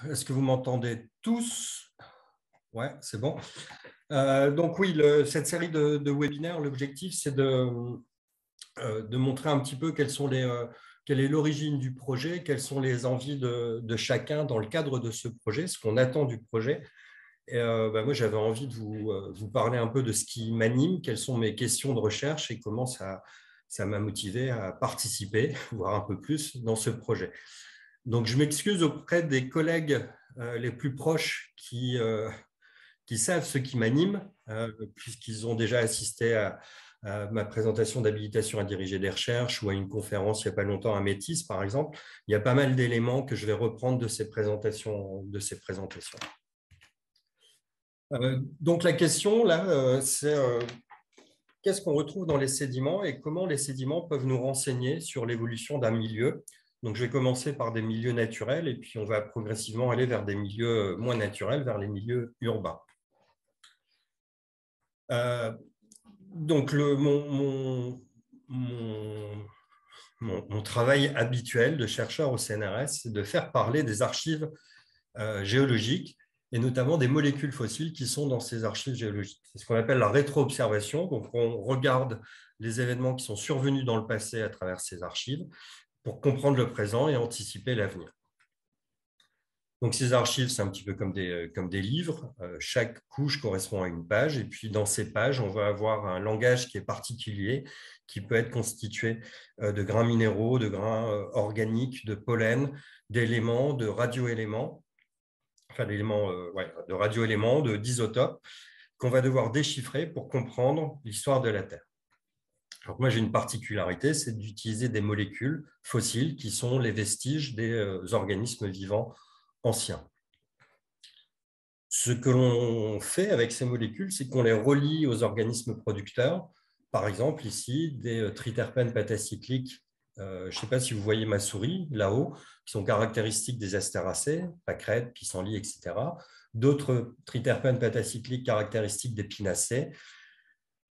Est-ce que vous m'entendez tous? Ouais, c'est bon. Donc oui, cette série de webinaires, l'objectif, c'est de montrer un petit peu quelle est l'origine du projet, quelles sont les envies de chacun dans le cadre de ce projet, ce qu'on attend du projet. Et moi, j'avais envie de vous parler un peu de ce qui m'anime, quelles sont mes questions de recherche et comment ça m'a motivé à participer, voire un peu plus, dans ce projet. Donc, je m'excuse auprès des collègues les plus proches qui savent ce qui m'anime, puisqu'ils ont déjà assisté à ma présentation d'habilitation à diriger des recherches ou à une conférence il n'y a pas longtemps à Métis, par exemple. Il y a pas mal d'éléments que je vais reprendre de ces présentations. Donc, la question, là, c'est qu'est-ce qu'on retrouve dans les sédiments et comment les sédiments peuvent nous renseigner sur l'évolution d'un milieu. Donc, je vais commencer par des milieux naturels et puis on va progressivement aller vers des milieux moins naturels, vers les milieux urbains. Donc, mon travail habituel de chercheur au CNRS, c'est de faire parler des archives géologiques et notamment des molécules fossiles qui sont dans ces archives géologiques. C'est ce qu'on appelle la rétro-observation. Donc, on regarde les événements qui sont survenus dans le passé à travers ces archives pour comprendre le présent et anticiper l'avenir. Donc, ces archives, c'est un petit peu comme des livres. Chaque couche correspond à une page. Et puis, dans ces pages, on va avoir un langage qui est particulier, qui peut être constitué de grains minéraux, de grains organiques, de pollen, d'éléments, de radioéléments, enfin d'éléments, de radioéléments, d'isotopes, qu'on va devoir déchiffrer pour comprendre l'histoire de la Terre. Alors, moi, j'ai une particularité, c'est d'utiliser des molécules fossiles qui sont les vestiges des organismes vivants anciens. Ce que l'on fait avec ces molécules, c'est qu'on les relie aux organismes producteurs. Par exemple, ici, des triterpènes pentacycliques. Je ne sais pas si vous voyez ma souris là-haut, qui sont caractéristiques des astéracées, pâquerettes, pissenlits, etc. D'autres triterpènes pentacycliques caractéristiques des pinacées.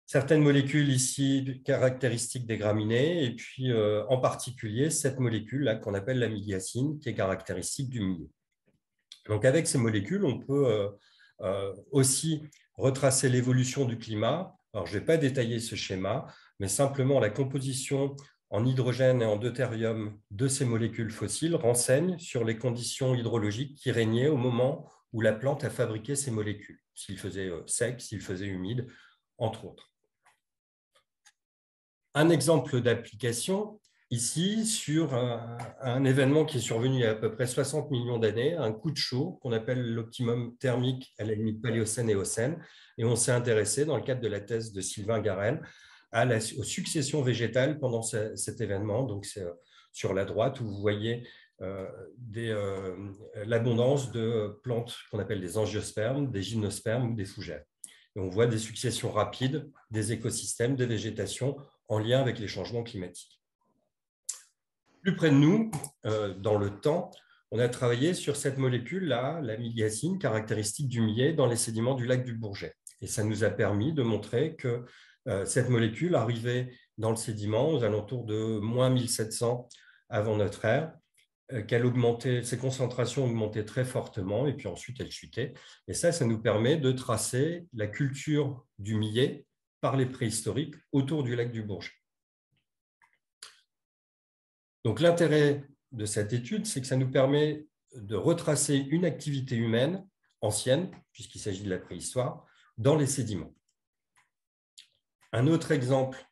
Certaines molécules ici caractéristiques des graminées, et puis en particulier cette molécule-là qu'on appelle la miliacine, qui est caractéristique du millet. Donc, avec ces molécules, on peut aussi retracer l'évolution du climat. Alors, je ne vais pas détailler ce schéma, mais simplement la composition en hydrogène et en deutérium de ces molécules fossiles renseigne sur les conditions hydrologiques qui régnaient au moment où la plante a fabriqué ces molécules, s'il faisait sec, s'il faisait humide, entre autres. Un exemple d'application, ici, sur un événement qui est survenu il y a à peu près 60 millions d'années, un coup de chaud qu'on appelle l'optimum thermique à la limite paléocène et Éocène. Et on s'est intéressé, dans le cadre de la thèse de Sylvain Garenne, aux successions végétales pendant cet événement. Donc, c'est sur la droite où vous voyez l'abondance de plantes qu'on appelle des angiospermes, des gymnospermes ou des fougères. Et on voit des successions rapides des écosystèmes, des végétations en lien avec les changements climatiques. Plus près de nous, dans le temps, on a travaillé sur cette molécule-là, la miliacine, caractéristique du millet dans les sédiments du lac du Bourget. Et ça nous a permis de montrer que cette molécule arrivait dans le sédiment aux alentours de moins 1700 avant notre ère, qu'elle augmentait, ses concentrations augmentaient très fortement et puis ensuite elles chutaient. Et ça nous permet de tracer la culture du millet par les préhistoriques autour du lac du Bourget. Donc l'intérêt de cette étude, c'est que ça nous permet de retracer une activité humaine ancienne, puisqu'il s'agit de la préhistoire, dans les sédiments. Un autre exemple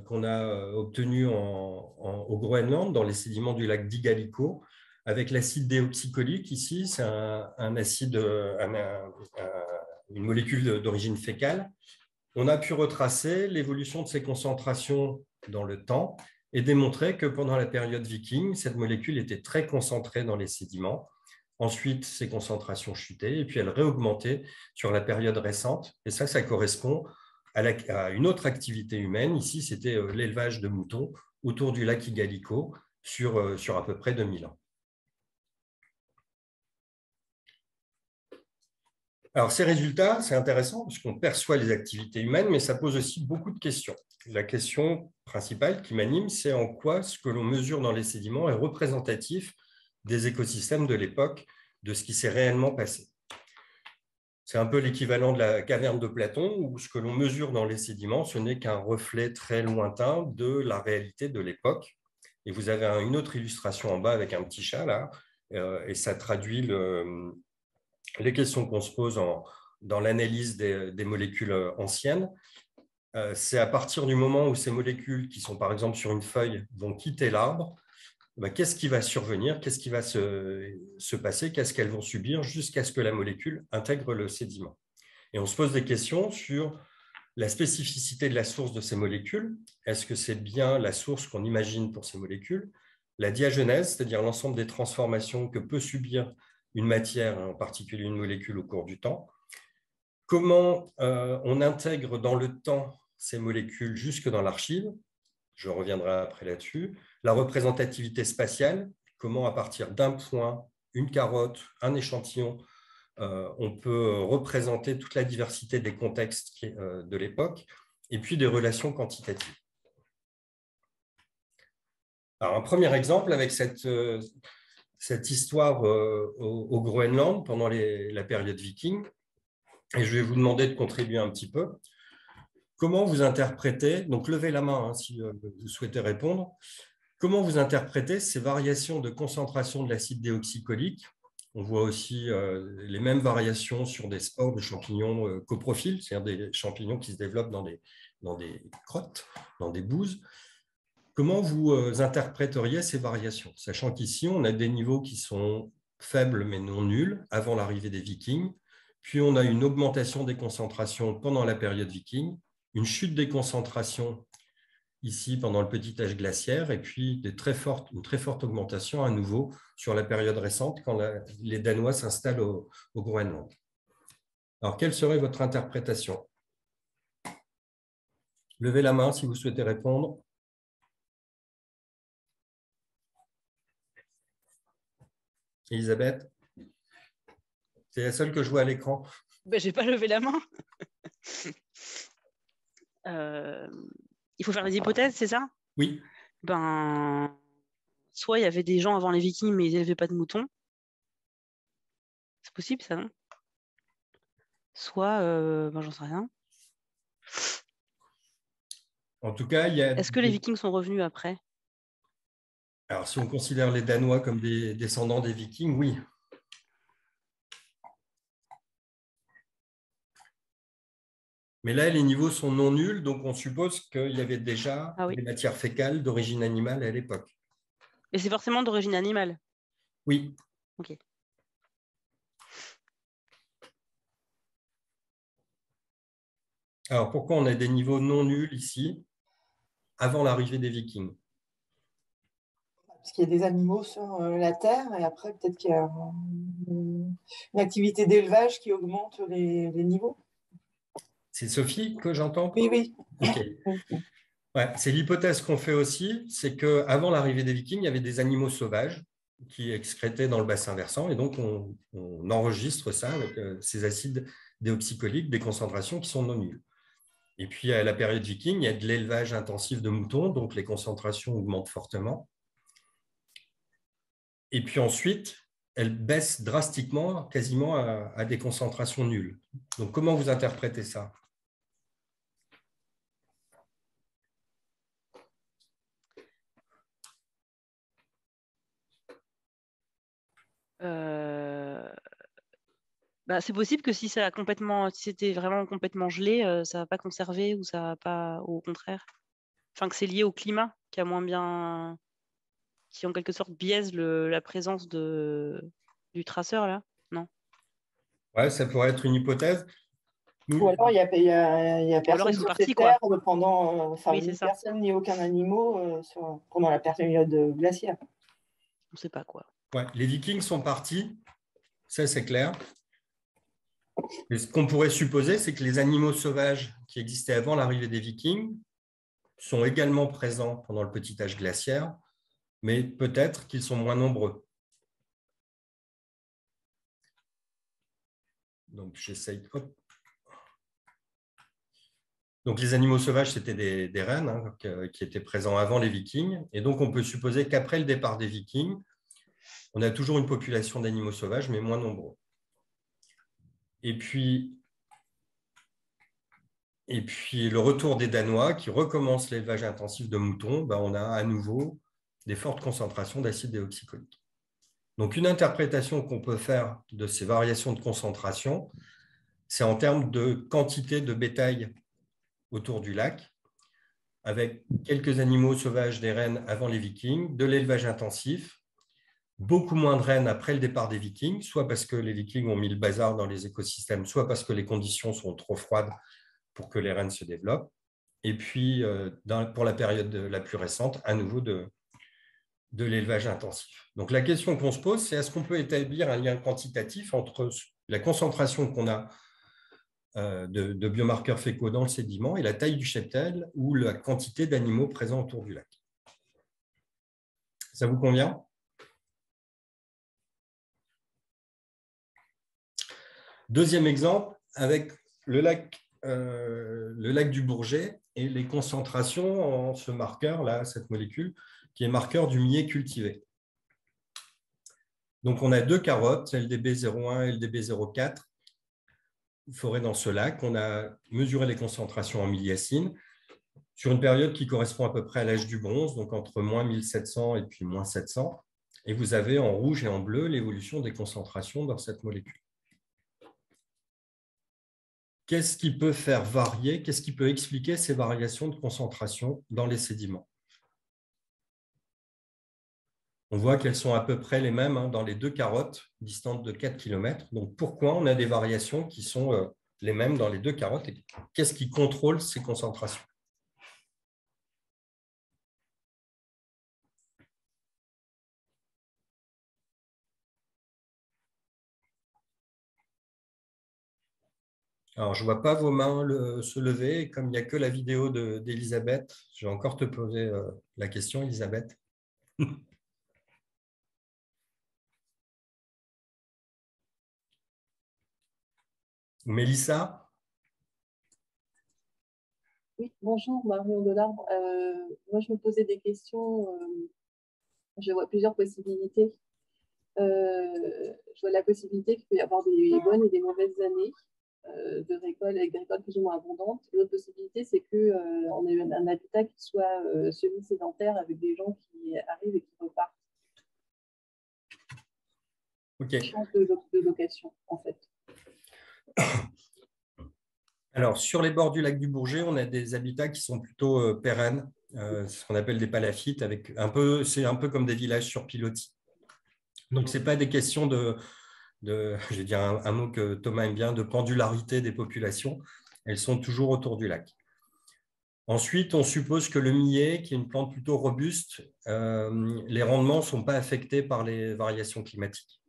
qu'on a obtenu au Groenland, dans les sédiments du lac d'Igalico, avec l'acide déoxycholique. Ici, c'est un acide, une molécule d'origine fécale. On a pu retracer l'évolution de ces concentrations dans le temps et démontrer que pendant la période viking, cette molécule était très concentrée dans les sédiments. Ensuite, ces concentrations chutaient et puis elles réaugmentaient sur la période récente. Et ça correspond à une autre activité humaine. Ici, c'était l'élevage de moutons autour du lac Igalico sur à peu près 2000 ans. Alors, ces résultats, c'est intéressant parce qu'on perçoit les activités humaines, mais ça pose aussi beaucoup de questions. La question principale qui m'anime, c'est en quoi ce que l'on mesure dans les sédiments est représentatif des écosystèmes de l'époque de ce qui s'est réellement passé. C'est un peu l'équivalent de la caverne de Platon, où ce que l'on mesure dans les sédiments, ce n'est qu'un reflet très lointain de la réalité de l'époque. Et vous avez une autre illustration en bas avec un petit chat, là, et ça traduit les questions qu'on se pose dans l'analyse des molécules anciennes. C'est à partir du moment où ces molécules, qui sont par exemple sur une feuille, vont quitter l'arbre, qu'est-ce qui va survenir, qu'est-ce qui va se passer, qu'est-ce qu'elles vont subir jusqu'à ce que la molécule intègre le sédiment. Et on se pose des questions sur la spécificité de la source de ces molécules. Est-ce que c'est bien la source qu'on imagine pour ces molécules? La diagenèse, c'est-à-dire l'ensemble des transformations que peut subir une matière, en particulier une molécule au cours du temps. Comment on intègre dans le temps ces molécules jusque dans l'archive? Je reviendrai après là-dessus. La représentativité spatiale, comment à partir d'un point, une carotte, un échantillon, on peut représenter toute la diversité des contextes de l'époque, et puis des relations quantitatives. Alors, un premier exemple avec cette histoire au Groenland pendant la période viking, et je vais vous demander de contribuer un petit peu. Comment vous interprétez, donc levez la main si vous souhaitez répondre, comment vous interprétez ces variations de concentration de l'acide déoxycholique? On voit aussi les mêmes variations sur des spores de champignons coprophiles, c'est-à-dire des champignons qui se développent dans des crottes, dans des bouses. Comment vous interpréteriez ces variations, sachant qu'ici, on a des niveaux qui sont faibles mais non nuls avant l'arrivée des Vikings, puis on a une augmentation des concentrations pendant la période viking, une chute des concentrations ici pendant le petit âge glaciaire, et puis une très forte augmentation à nouveau sur la période récente quand les Danois s'installent au Groenland. Alors, quelle serait votre interprétation? Levez la main si vous souhaitez répondre. Elisabeth? C'est la seule que je vois à l'écran. Ben, je n'ai pas levé la main. Il faut faire des hypothèses, c'est ça? Oui. Soit il y avait des gens avant les Vikings, mais ils n'élevaient pas de moutons. C'est possible, ça, non? Soit, j'en sais rien. En tout cas, il y a... Est-ce que les Vikings sont revenus après? Alors, si on considère les Danois comme des descendants des Vikings, oui. Mais là, les niveaux sont non nuls, donc on suppose qu'il y avait déjà des matières fécales d'origine animale à l'époque. Et c'est forcément d'origine animale? Oui. Ok. Alors, pourquoi on a des niveaux non nuls ici, avant l'arrivée des Vikings? Parce qu'il y a des animaux sur la Terre, et après, peut-être qu'il y a une activité d'élevage qui augmente les niveaux. C'est Sophie que j'entends? Oui, oui. Okay. Ouais, c'est l'hypothèse qu'on fait aussi, c'est qu'avant l'arrivée des Vikings, il y avait des animaux sauvages qui excrétaient dans le bassin versant, et donc on enregistre ça avec ces acides déoxycholiques, des concentrations qui sont non nulles. Et puis, à la période viking, il y a de l'élevage intensif de moutons, donc les concentrations augmentent fortement. Et puis ensuite, elles baissent drastiquement, quasiment à des concentrations nulles. Donc, comment vous interprétez ça? C'est possible que si c'était vraiment complètement gelé, ça va pas conserver ou ça va pas, ou au contraire. Enfin, que c'est lié au climat qui en quelque sorte biaise la présence du traceur là, non? Ouais, ça pourrait être une hypothèse. Ou alors, il y a personne sur cette terre pendant, ni personne ni aucun animal pendant la période glaciaire. On ne sait pas quoi. Ouais, les Vikings sont partis, ça c'est clair. Et ce qu'on pourrait supposer, c'est que les animaux sauvages qui existaient avant l'arrivée des Vikings sont également présents pendant le petit âge glaciaire, mais peut-être qu'ils sont moins nombreux. Donc, j'essaye. Donc, les animaux sauvages, c'était des rennes qui étaient présents avant les Vikings. Et donc, on peut supposer qu'après le départ des Vikings, On a toujours une population d'animaux sauvages, mais moins nombreux. Et puis, le retour des Danois qui recommencent l'élevage intensif de moutons, ben, on a à nouveau des fortes concentrations d'acide déoxycholique. Donc, une interprétation qu'on peut faire de ces variations de concentration, c'est en termes de quantité de bétail autour du lac, avec quelques animaux sauvages des rennes avant les Vikings, de l'élevage intensif, beaucoup moins de rennes après le départ des Vikings, soit parce que les Vikings ont mis le bazar dans les écosystèmes, soit parce que les conditions sont trop froides pour que les rennes se développent. Et puis, pour la période la plus récente, à nouveau de l'élevage intensif. Donc, la question qu'on se pose, c'est est-ce qu'on peut établir un lien quantitatif entre la concentration qu'on a de biomarqueurs fécaux dans le sédiment et la taille du cheptel ou la quantité d'animaux présents autour du lac. Ça vous convient? Deuxième exemple, avec le lac du Bourget et les concentrations en ce marqueur-là, cette molécule, qui est marqueur du millet cultivé. Donc, on a deux carottes, LDB01 et LDB04, forêt dans ce lac. On a mesuré les concentrations en milliacine sur une période qui correspond à peu près à l'âge du bronze, donc entre moins 1700 et puis moins 700. Et vous avez en rouge et en bleu l'évolution des concentrations dans cette molécule. Qu'est-ce qui peut faire varier, qu'est-ce qui peut expliquer ces variations de concentration dans les sédiments? On voit qu'elles sont à peu près les mêmes dans les deux carottes distantes de 4 km. Donc, pourquoi on a des variations qui sont les mêmes dans les deux carottes? Et qu'est-ce qui contrôle ces concentrations? Alors, je ne vois pas vos mains se lever. Et comme il n'y a que la vidéo d'Elisabeth, je vais encore te poser la question, Elisabeth. Mélissa? Oui, bonjour Marion Delarbre. Moi, je me posais des questions. Je vois plusieurs possibilités. Je vois la possibilité qu'il peut y avoir des bonnes et des mauvaises années de récolte, avec des récoltes plus ou moins abondantes. L'autre possibilité, c'est qu'on ait un habitat qui soit semi-sédentaire avec des gens qui arrivent et qui repartent. Ok. Chance de location, en fait. Alors, sur les bords du lac du Bourget, on a des habitats qui sont plutôt pérennes, ce qu'on appelle des palaffites, c'est un peu comme des villages sur pilotis. Donc, ce n'est pas des questions je vais dire un mot que Thomas aime bien, de pendularité des populations. Elles sont toujours autour du lac. Ensuite, on suppose que le millet, qui est une plante plutôt robuste, les rendements ne sont pas affectés par les variations climatiques.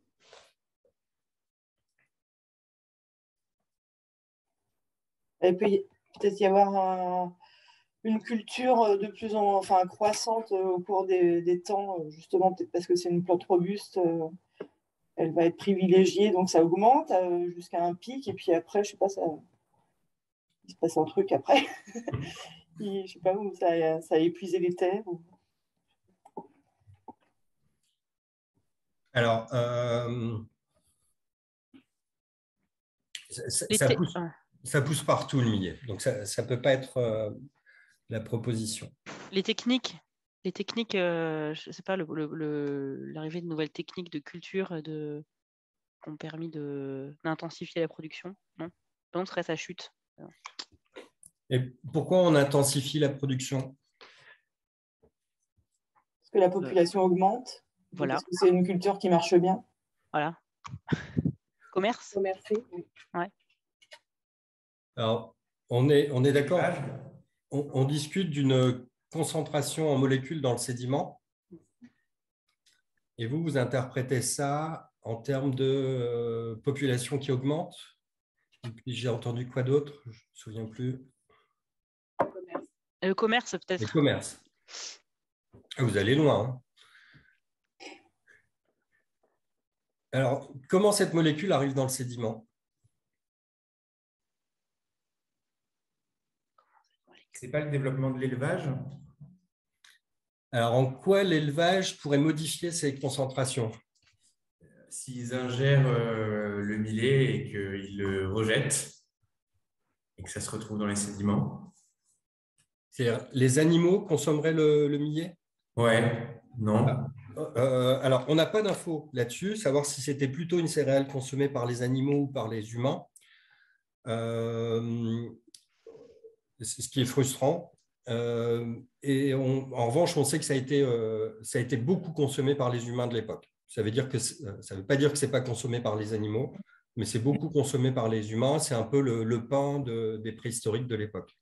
Il peut peut-être y avoir une culture de plus en croissante au cours des temps, justement, peut-être parce que c'est une plante robuste, elle va être privilégiée, donc ça augmente jusqu'à un pic, et puis après, je ne sais pas, il se passe un truc après. Je ne sais pas où, ça a épuisé les terres. Alors, ça pousse partout le millet, donc ça ne peut pas être la proposition. Les techniques, je ne sais pas, l'arrivée de nouvelles techniques de culture qui ont permis d'intensifier la production, non? Non, ce serait sa chute. Et pourquoi on intensifie la production? Parce que la population augmente. Voilà. Parce que c'est une culture qui marche bien. Voilà. Commerce. Commercer, oui. Ouais. Alors, on est d'accord. On discute d'une concentration en molécules dans le sédiment. Et vous interprétez ça en termes de population qui augmente. Et puis, j'ai entendu quoi d'autre? Je ne me souviens plus. Le commerce, peut-être. Le commerce. Vous allez loin. Hein. Alors, comment cette molécule arrive dans le sédiment? Ce n'est pas le développement de l'élevage? Alors, en quoi l'élevage pourrait modifier ces concentrations? s'ils ingèrent le millet et qu'ils le rejettent et que ça se retrouve dans les sédiments. C'est-à-dire, les animaux consommeraient le millet? Ouais, non. Alors, on n'a pas d'infos là-dessus, savoir si c'était plutôt une céréale consommée par les animaux ou par les humains. C'est ce qui est frustrant. Et en revanche, on sait que ça a été beaucoup consommé par les humains de l'époque. Ça veut pas dire que ce n'est pas consommé par les animaux, mais c'est beaucoup consommé par les humains. C'est un peu le pain des préhistoriques de l'époque.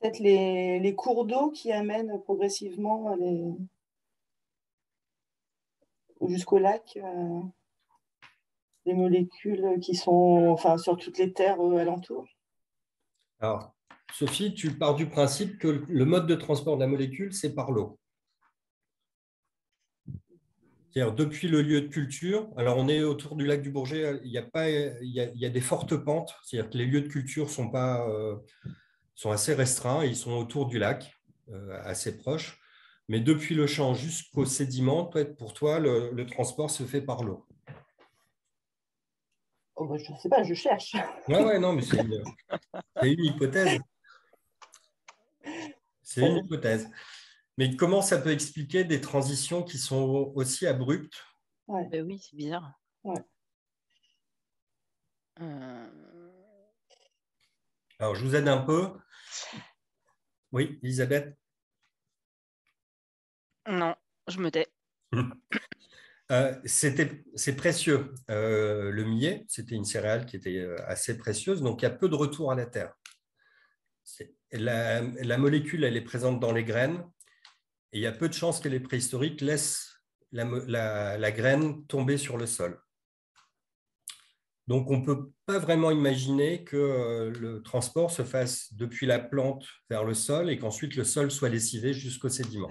Peut-être les cours d'eau qui amènent progressivement jusqu'au lac, les molécules qui sont sur toutes les terres alentours. Alors, Sophie, tu pars du principe que le mode de transport de la molécule, c'est par l'eau. C'est-à-dire depuis le lieu de culture, alors on est autour du lac du Bourget, il y a des fortes pentes, c'est-à-dire que les lieux de culture sont assez restreints, ils sont autour du lac, assez proches. Mais depuis le champ jusqu'au sédiment, pour toi, le transport se fait par l'eau. Oh, bah, je ne sais pas, je cherche. Ouais, non, mais c'est une hypothèse. C'est une hypothèse. Mais comment ça peut expliquer des transitions qui sont aussi abruptes? Ouais. Ben oui, c'est bizarre. Ouais. Alors, je vous aide un peu. Oui, Elisabeth? Non, je me tais. C'est précieux. Le millet, c'était une céréale qui était assez précieuse, donc il y a peu de retour à la terre. La molécule, elle est présente dans les graines, et il y a peu de chances que les préhistoriques laissent la graine tomber sur le sol. Donc, on ne peut pas vraiment imaginer que le transport se fasse depuis la plante vers le sol et qu'ensuite le sol soit lessivé jusqu'au sédiment.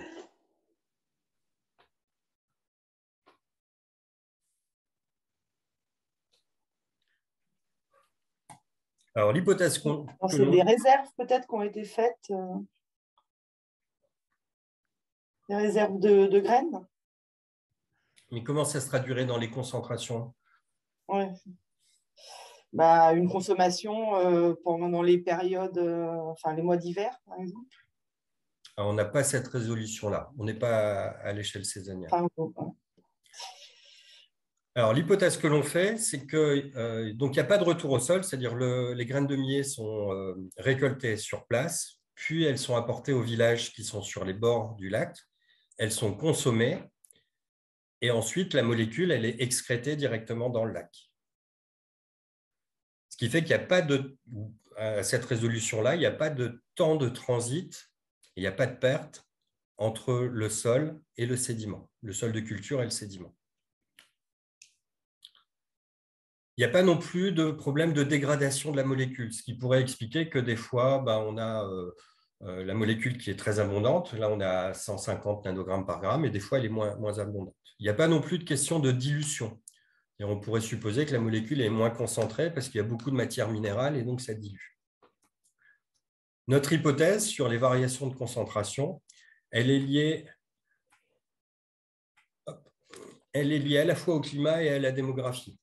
Alors, l'hypothèse qu'on... C'est des réserves peut-être qui ont été faites, des réserves de graines. Mais comment ça se traduirait dans les concentrations? Ouais. Bah, une consommation pendant les périodes, les mois d'hiver, par exemple. Alors, on n'a pas cette résolution-là. On n'est pas à l'échelle saisonnière. Alors, l'hypothèse que l'on fait, c'est que donc il n'y a pas de retour au sol, c'est-à-dire les graines de millet sont récoltées sur place, puis elles sont apportées aux villages qui sont sur les bords du lac. Elles sont consommées et ensuite la molécule, elle est excrétée directement dans le lac. Ce qui fait qu'il n'y a pas à cette résolution-là, il n'y a pas de temps de transit, il n'y a pas de perte entre le sol et le sédiment, le sol de culture et le sédiment. Il n'y a pas non plus de problème de dégradation de la molécule, ce qui pourrait expliquer que des fois, on a la molécule qui est très abondante. Là, on est à 150 nanogrammes par gramme, et des fois, elle est moins abondante. Il n'y a pas non plus de question de dilution. Et on pourrait supposer que la molécule est moins concentrée parce qu'il y a beaucoup de matière minérale et donc ça dilue. Notre hypothèse sur les variations de concentration, elle est liée à la fois au climat et à la démographie.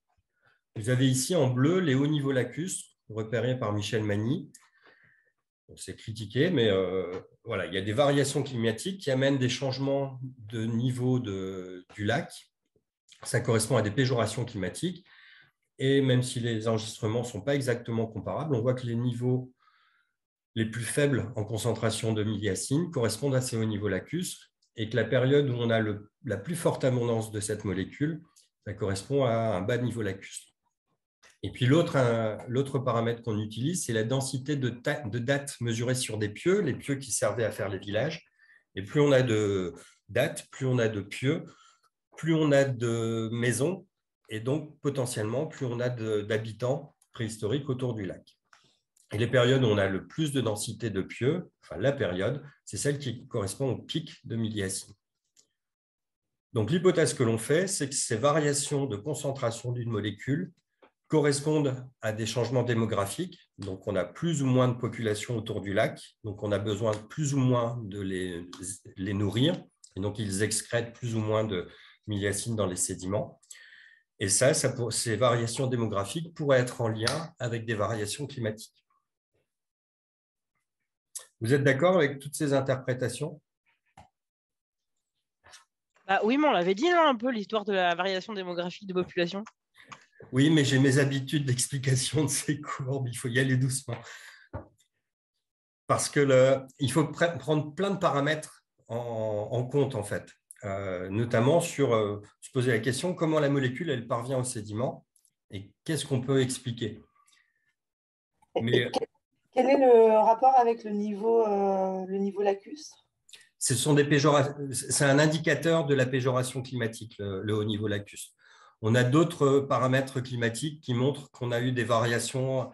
Vous avez ici en bleu les hauts niveaux lacustres, repérés par Michel Magny. C'est critiqué, mais voilà, il y a des variations climatiques qui amènent des changements de niveau du lac. Ça correspond à des péjorations climatiques. Et même si les enregistrements ne sont pas exactement comparables, on voit que les niveaux les plus faibles en concentration de milliacine correspondent à ces hauts niveaux lacustres et que la période où on a la plus forte abondance de cette molécule, ça correspond à un bas niveau lacustre. Et puis l'autre paramètre qu'on utilise, c'est la densité de dattes mesurées sur des pieux, les pieux qui servaient à faire les villages. Et plus on a de dattes, plus on a de pieux, plus on a de maisons, et donc potentiellement plus on a d'habitants préhistoriques autour du lac. Et les périodes où on a le plus de densité de pieux, enfin la période, c'est celle qui correspond au pic de milliacine. Donc l'hypothèse que l'on fait, c'est que ces variations de concentration d'une molécule correspondent à des changements démographiques. Donc, on a plus ou moins de population autour du lac. Donc, on a besoin plus ou moins de les nourrir. Et donc, ils excrètent plus ou moins de milliacine dans les sédiments. Et ça, ces variations démographiques pourraient être en lien avec des variations climatiques. Vous êtes d'accord avec toutes ces interprétations? Bah, oui, mais on l'avait dit, un peu, l'histoire de la variation démographique de population. Oui, mais j'ai mes habitudes d'explication de ces courbes. Il faut y aller doucement. Parce il faut prendre plein de paramètres en compte, en fait. Notamment sur se poser la question comment la molécule elle parvient au sédiment et qu'est-ce qu'on peut expliquer. Mais quel est le rapport avec le niveau lacustre? c'est un indicateur de la péjoration climatique, le haut niveau lacustre. On a d'autres paramètres climatiques qui montrent qu'on a eu des variations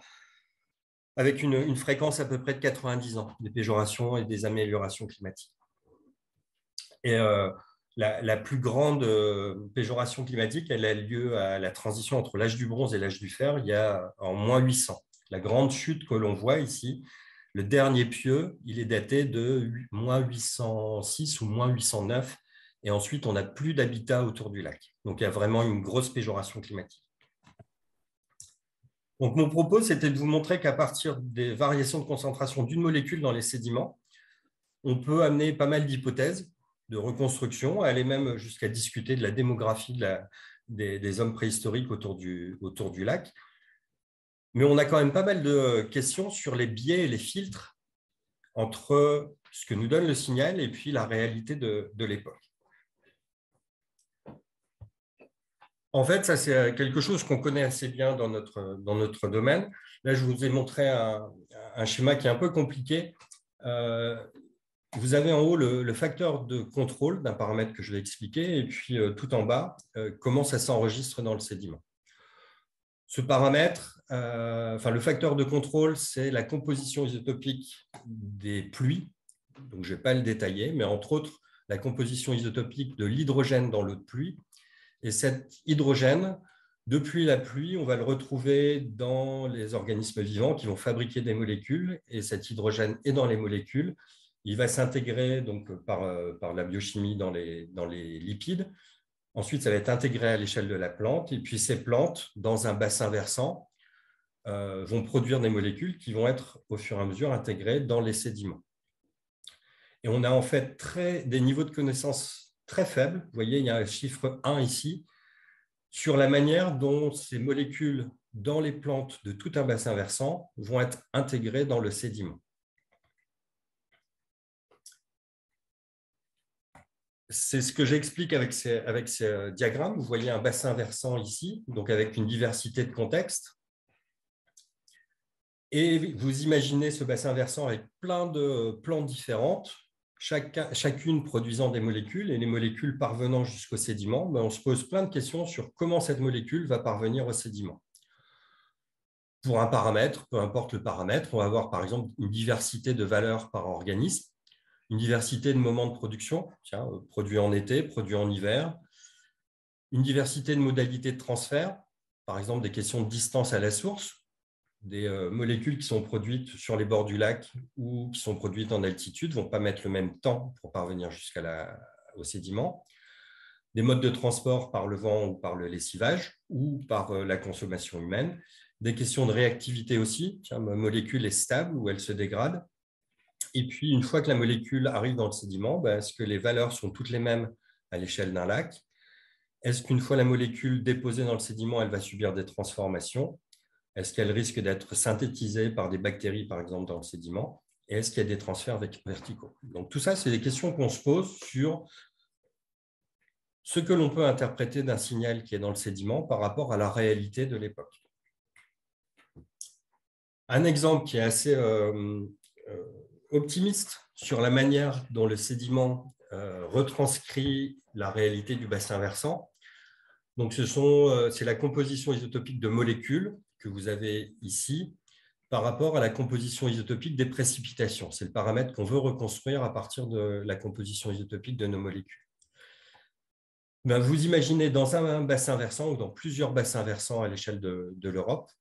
avec une fréquence à peu près de 90 ans, des péjorations et des améliorations climatiques. Et la plus grande péjoration climatique, elle a lieu à la transition entre l'âge du bronze et l'âge du fer, il y a en moins 800. La grande chute que l'on voit ici, le dernier pieu, il est daté de moins 806 ou moins 809. Et ensuite, on n'a plus d'habitat autour du lac. Donc, il y a vraiment une grosse péjoration climatique. Donc, mon propos, c'était de vous montrer qu'à partir des variations de concentration d'une molécule dans les sédiments, on peut amener pas mal d'hypothèses de reconstruction, aller même jusqu'à discuter de la démographie des hommes préhistoriques autour du lac. Mais on a quand même pas mal de questions sur les biais et les filtres entre ce que nous donne le signal et puis la réalité de l'époque. En fait, ça, c'est quelque chose qu'on connaît assez bien dans notre domaine. Là, je vous ai montré un schéma qui est un peu compliqué. Vous avez en haut le facteur de contrôle d'un paramètre que je vais expliquer, et puis tout en bas, comment ça s'enregistre dans le sédiment. Ce paramètre, le facteur de contrôle, c'est la composition isotopique des pluies. Donc, je ne vais pas le détailler, mais entre autres, la composition isotopique de l'hydrogène dans l'eau de pluie. Et cet hydrogène, depuis la pluie, on va le retrouver dans les organismes vivants qui vont fabriquer des molécules. Et cet hydrogène est dans les molécules. Il va s'intégrer donc par la biochimie dans les lipides. Ensuite, ça va être intégré à l'échelle de la plante. Et puis, ces plantes, dans un bassin versant, vont produire des molécules qui vont être au fur et à mesure intégrées dans les sédiments. Et on a en fait des niveaux de connaissance très faibles. Vous voyez, il y a un chiffre 1 ici, sur la manière dont ces molécules dans les plantes de tout un bassin versant vont être intégrées dans le sédiment. C'est ce que j'explique avec ces diagrammes. Vous voyez un bassin versant ici, donc avec une diversité de contextes. Et vous imaginez ce bassin versant avec plein de plantes différentes, chacune produisant des molécules, et les molécules parvenant jusqu'au sédiment. On se pose plein de questions sur comment cette molécule va parvenir au sédiment. Pour un paramètre, peu importe le paramètre, on va avoir par exemple une diversité de valeurs par organisme, une diversité de moments de production, produit en été, produit en hiver, une diversité de modalités de transfert, par exemple des questions de distance à la source, des molécules qui sont produites sur les bords du lac ou qui sont produites en altitude ne vont pas mettre le même temps pour parvenir jusqu'au sédiment, des modes de transport par le vent ou par le lessivage ou par la consommation humaine, des questions de réactivité aussi, ma molécule est stable ou elle se dégrade. Et puis, une fois que la molécule arrive dans le sédiment, est-ce que les valeurs sont toutes les mêmes à l'échelle d'un lac? Est-ce qu'une fois la molécule déposée dans le sédiment, elle va subir des transformations? Est-ce qu'elle risque d'être synthétisée par des bactéries, par exemple, dans le sédiment? Et est-ce qu'il y a des transferts verticaux? Donc, tout ça, c'est des questions qu'on se pose sur ce que l'on peut interpréter d'un signal qui est dans le sédiment par rapport à la réalité de l'époque. Un exemple qui est assez optimiste sur la manière dont le sédiment retranscrit la réalité du bassin versant. Donc, c'est la composition isotopique de molécules que vous avez ici par rapport à la composition isotopique des précipitations. C'est le paramètre qu'on veut reconstruire à partir de la composition isotopique de nos molécules. Vous imaginez dans un bassin versant ou dans plusieurs bassins versants à l'échelle de l'Europe,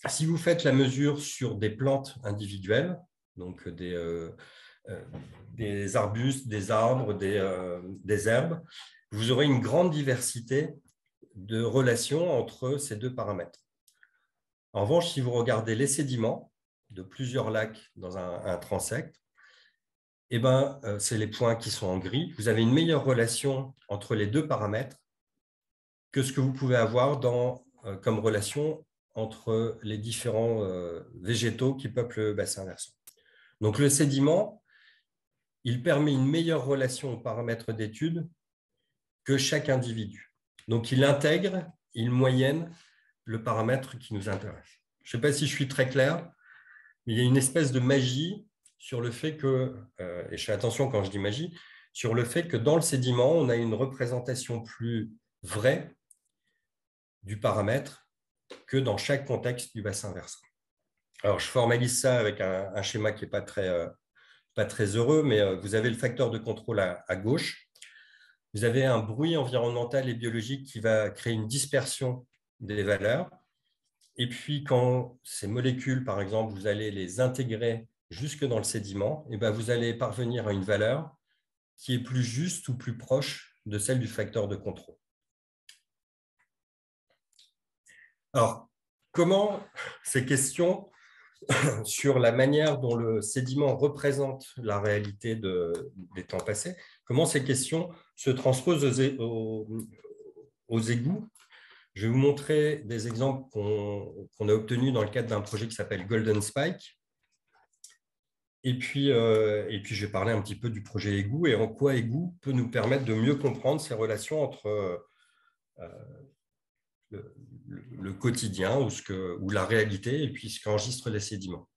si vous faites la mesure sur des plantes individuelles, donc des arbustes, des arbres, des herbes, vous aurez une grande diversité de relation entre ces deux paramètres. En revanche, si vous regardez les sédiments de plusieurs lacs dans un transect, eh ben, c'est les points qui sont en gris. Vous avez une meilleure relation entre les deux paramètres que ce que vous pouvez avoir comme relation entre les différents végétaux qui peuplent le bassin versant. Donc, le sédiment, il permet une meilleure relation aux paramètres d'étude que chaque individu. Donc, il intègre, il moyenne le paramètre qui nous intéresse. Je ne sais pas si je suis très clair, mais il y a une espèce de magie sur le fait que, et je fais attention quand je dis magie, sur le fait que dans le sédiment, on a une représentation plus vraie du paramètre que dans chaque contexte du bassin versant. Alors, je formalise ça avec un schéma qui n'est pas très heureux, mais vous avez le facteur de contrôle à gauche. Vous avez un bruit environnemental et biologique qui va créer une dispersion des valeurs. Et puis, quand ces molécules, par exemple, vous allez les intégrer jusque dans le sédiment, et bien vous allez parvenir à une valeur qui est plus juste ou plus proche de celle du facteur de contrôle. Alors, comment ces questions sur la manière dont le sédiment représente la réalité des temps passés, comment ces questions se transposent aux égouts? Je vais vous montrer des exemples qu'on a obtenus dans le cadre d'un projet qui s'appelle Golden Spike. Et puis, je vais parler un petit peu du projet égout et en quoi égout peut nous permettre de mieux comprendre ces relations entre le quotidien ou la réalité et puis ce qu'enregistrent les sédiments.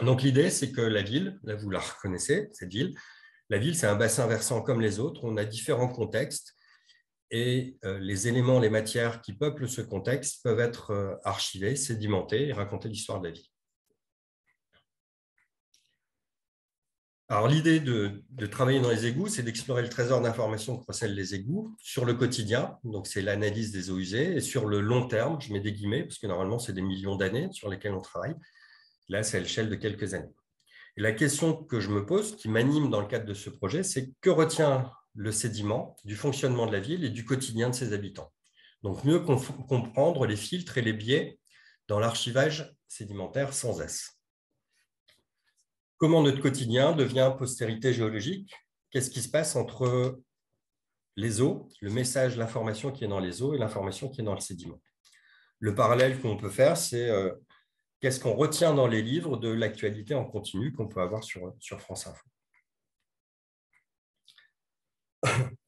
Donc, l'idée, c'est que la ville, là, vous la reconnaissez, cette ville, la ville, c'est un bassin versant comme les autres. On a différents contextes et les éléments, les matières qui peuplent ce contexte peuvent être archivés, sédimentés et raconter l'histoire de la vie. Alors, l'idée de travailler dans les égouts, c'est d'explorer le trésor d'informations que recèlent les égouts sur le quotidien, donc c'est l'analyse des eaux usées, et sur le long terme, je mets des guillemets, parce que normalement, c'est des millions d'années sur lesquelles on travaille. Là, c'est à l'échelle de quelques années. Et la question que je me pose, qui m'anime dans le cadre de ce projet, c'est que retient le sédiment du fonctionnement de la ville et du quotidien de ses habitants. Donc, mieux comprendre les filtres et les biais dans l'archivage sédimentaire sans S. Comment notre quotidien devient postérité géologique? Qu'est-ce qui se passe entre les eaux, le message, l'information qui est dans les eaux et l'information qui est dans le sédiment? Le parallèle qu'on peut faire, c'est qu'est-ce qu'on retient dans les livres de l'actualité en continu qu'on peut avoir sur France Info.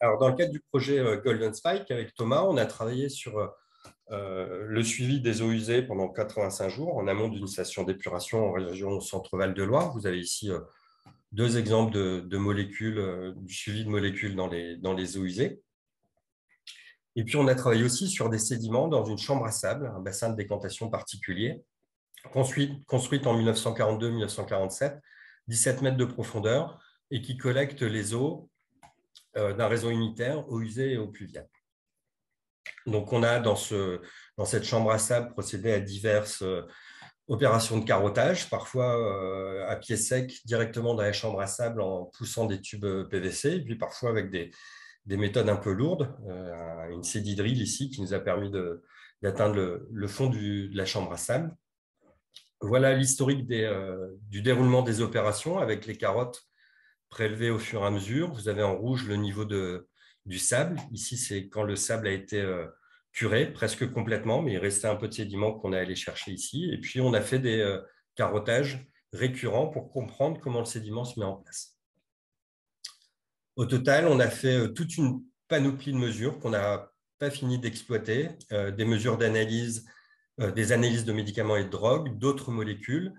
Alors, dans le cadre du projet Golden Spike, avec Thomas, on a travaillé sur le suivi des eaux usées pendant 85 jours en amont d'une station d'épuration en région Centre-Val de Loire. Vous avez ici deux exemples de molécules, du suivi de molécules dans les eaux usées. Et puis, on a travaillé aussi sur des sédiments dans une chambre à sable, un bassin de décantation particulier, construite en 1942-1947, 17 mètres de profondeur, et qui collecte les eaux d'un réseau unitaire, eaux usées et eaux pluviales. Donc, on a dans cette chambre à sable procédé à diverses opérations de carottage, parfois à pied sec directement dans la chambre à sable en poussant des tubes PVC, et puis parfois avec des méthodes un peu lourdes, une cédidrille ici qui nous a permis d'atteindre le fond de la chambre à sable. Voilà l'historique du déroulement des opérations avec les carottes prélevées au fur et à mesure. Vous avez en rouge le niveau du sable. Ici, c'est quand le sable a été curé presque complètement, mais il restait un peu de sédiment qu'on est allé chercher ici. Et puis, on a fait des carottages récurrents pour comprendre comment le sédiment se met en place. Au total, on a fait toute une panoplie de mesures qu'on n'a pas fini d'exploiter, des mesures d'analyse, des analyses de médicaments et de drogues, d'autres molécules,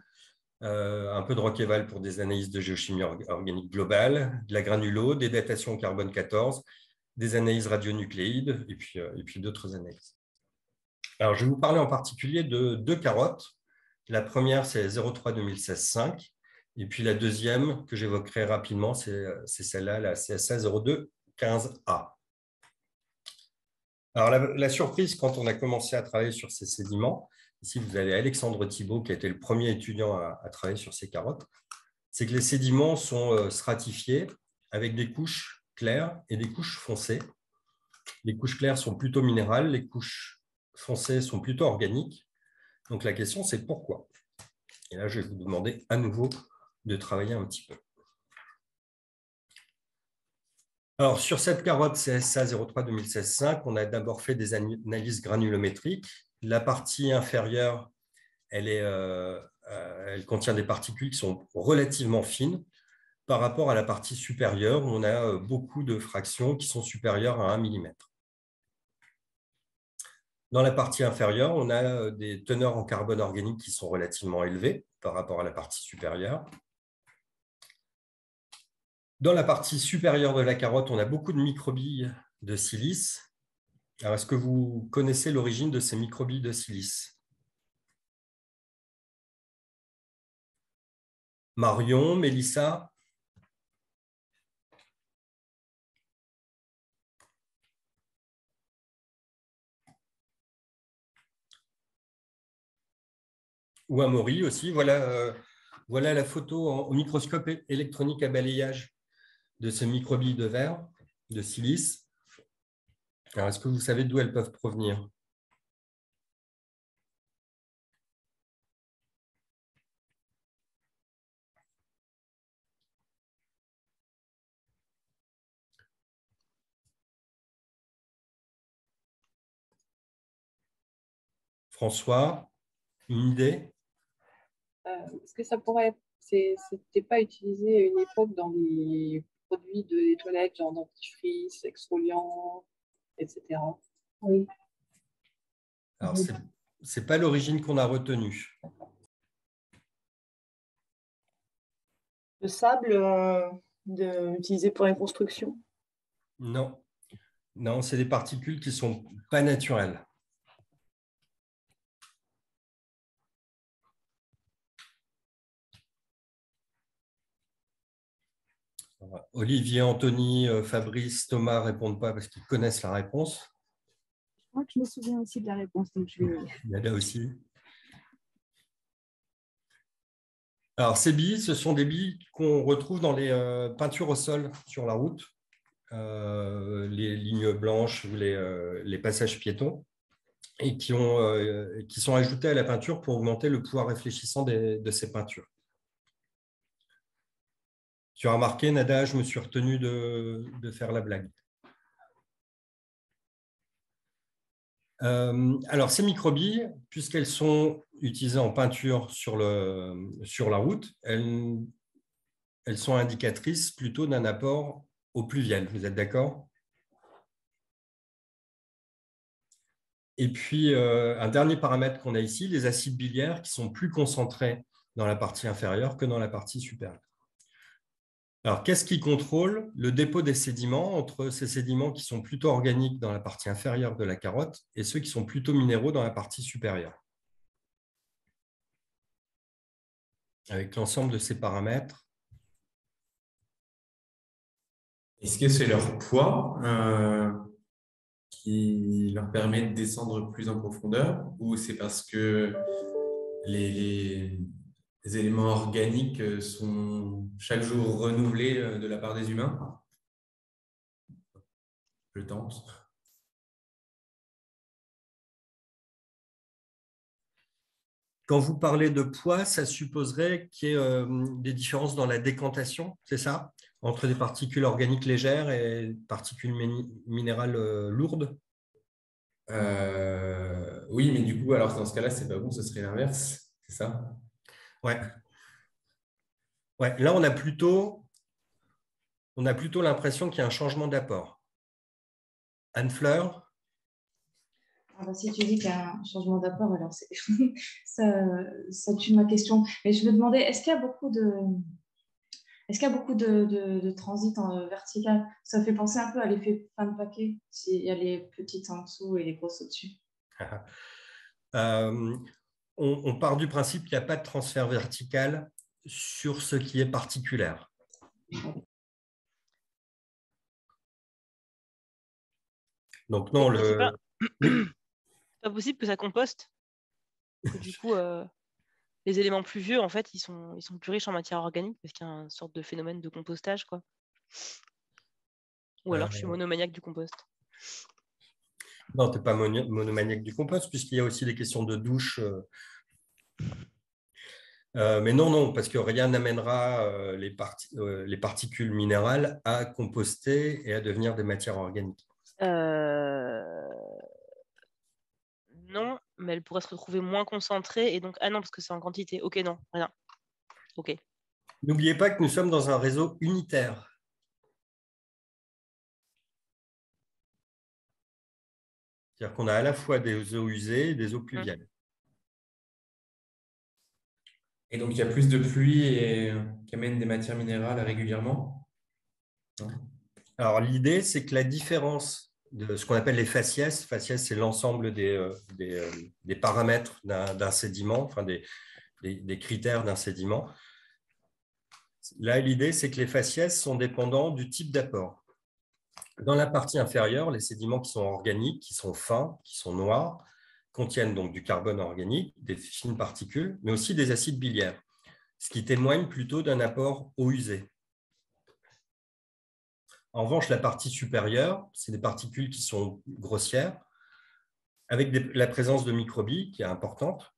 un peu de Roqueval pour des analyses de géochimie organique globale, de la granulo, des datations au carbone 14, des analyses radionucléides et puis d'autres analyses. Alors, je vais vous parler en particulier de deux carottes. La première, c'est 03-2016-5. Et puis la deuxième que j'évoquerai rapidement, c'est celle-là, la CSA 02-15A. Alors, la surprise quand on a commencé à travailler sur ces sédiments, ici vous avez Alexandre Thibault qui a été le premier étudiant à travailler sur ces carottes, c'est que les sédiments sont stratifiés avec des couches claires et des couches foncées. Les couches claires sont plutôt minérales, les couches foncées sont plutôt organiques. Donc la question, c'est pourquoi? Et là, je vais vous demander à nouveau de travailler un petit peu. Alors, sur cette carotte CSA 03-2016-5, on a d'abord fait des analyses granulométriques. La partie inférieure, elle contient des particules qui sont relativement fines par rapport à la partie supérieure, où on a beaucoup de fractions qui sont supérieures à 1 mm. Dans la partie inférieure, on a des teneurs en carbone organique qui sont relativement élevées par rapport à la partie supérieure. Dans la partie supérieure de la carotte, on a beaucoup de microbilles de silice. Alors, est-ce que vous connaissez l'origine de ces microbilles de silice? Marion, Mélissa? Ou Amaury aussi. Voilà la photo au microscope électronique à balayage de ces microbilles de verre, de silice. Alors, est-ce que vous savez d'où elles peuvent provenir? François, une idée? Est-ce que ça pourrait, c'était pas utilisé à une époque dans les produits de toilettes, genre dentifrice, exfoliant, etc. Oui. Alors, ce n'est pas l'origine qu'on a retenue. Le sable utilisé pour la construction? Non, non, c'est des particules qui ne sont pas naturelles. Olivier, Anthony, Fabrice, Thomas ne répondent pas parce qu'ils connaissent la réponse. Je crois que je me souviens aussi de la réponse. Donc je vais... Il y a là aussi. Alors, ces billes, ce sont des billes qu'on retrouve dans les peintures au sol sur la route, les lignes blanches ou les passages piétons, et qui sont ajoutées à la peinture pour augmenter le pouvoir réfléchissant de ces peintures. Tu as remarqué, Nada, je me suis retenu de faire la blague. Alors, ces microbilles, puisqu'elles sont utilisées en peinture sur la route, elles sont indicatrices plutôt d'un apport au pluvial. Vous êtes d'accord? Et puis, un dernier paramètre qu'on a ici, les acides biliaires qui sont plus concentrés dans la partie inférieure que dans la partie supérieure. Alors, qu'est-ce qui contrôle le dépôt des sédiments entre ces sédiments qui sont plutôt organiques dans la partie inférieure de la carotte et ceux qui sont plutôt minéraux dans la partie supérieure? Avec l'ensemble de ces paramètres. Est-ce que c'est leur poids qui leur permet de descendre plus en profondeur ou c'est parce que les éléments organiques sont chaque jour renouvelés de la part des humains? Je tente. Quand vous parlez de poids, ça supposerait qu'il y ait des différences dans la décantation, c'est ça? Entre des particules organiques légères et des particules minérales lourdes? Oui, mais du coup, alors dans ce cas-là, c'est pas bon, ce serait l'inverse, c'est ça? Ouais. Ouais. Là, on a plutôt l'impression qu'il y a un changement d'apport. Anne-Fleur? Ah bah, si tu dis qu'il y a un changement d'apport, alors ça tue ma question. Mais je me demandais, est-ce qu'il y a beaucoup de transit en vertical? Ça fait penser un peu à l'effet fin de paquet, s'il y a les petites en dessous et les grosses au-dessus. On part du principe qu'il n'y a pas de transfert vertical sur ce qui est particulier. Donc non, C'est pas possible que ça composte. Que du coup, les éléments plus vieux, en fait, ils sont plus riches en matière organique parce qu'il y a une sorte de phénomène de compostage, quoi. Ou alors je suis monomaniaque du compost. Non, tu n'es pas monomaniaque du compost, puisqu'il y a aussi des questions de douche. Mais non, parce que rien n'amènera les particules minérales à composter et à devenir des matières organiques. Non, mais elle pourrait se retrouver moins concentrée et donc ah non parce que c'est en quantité. Ok, non, rien. Ok. N'oubliez pas que nous sommes dans un réseau unitaire. C'est-à-dire qu'on a à la fois des eaux usées et des eaux pluviales. Et donc, il y a plus de pluie qui amène des matières minérales régulièrement? Non. Alors, l'idée, c'est que la différence de ce qu'on appelle les faciès, c'est l'ensemble des paramètres d'un sédiment, enfin des critères d'un sédiment. Là, l'idée, c'est que les faciès sont dépendants du type d'apport. Dans la partie inférieure, les sédiments qui sont organiques, qui sont fins, qui sont noirs, contiennent donc du carbone organique, des fines particules, mais aussi des acides biliaires, ce qui témoigne plutôt d'un apport eau usée. En revanche, la partie supérieure, c'est des particules qui sont grossières, avec la présence de microbilles qui est importante.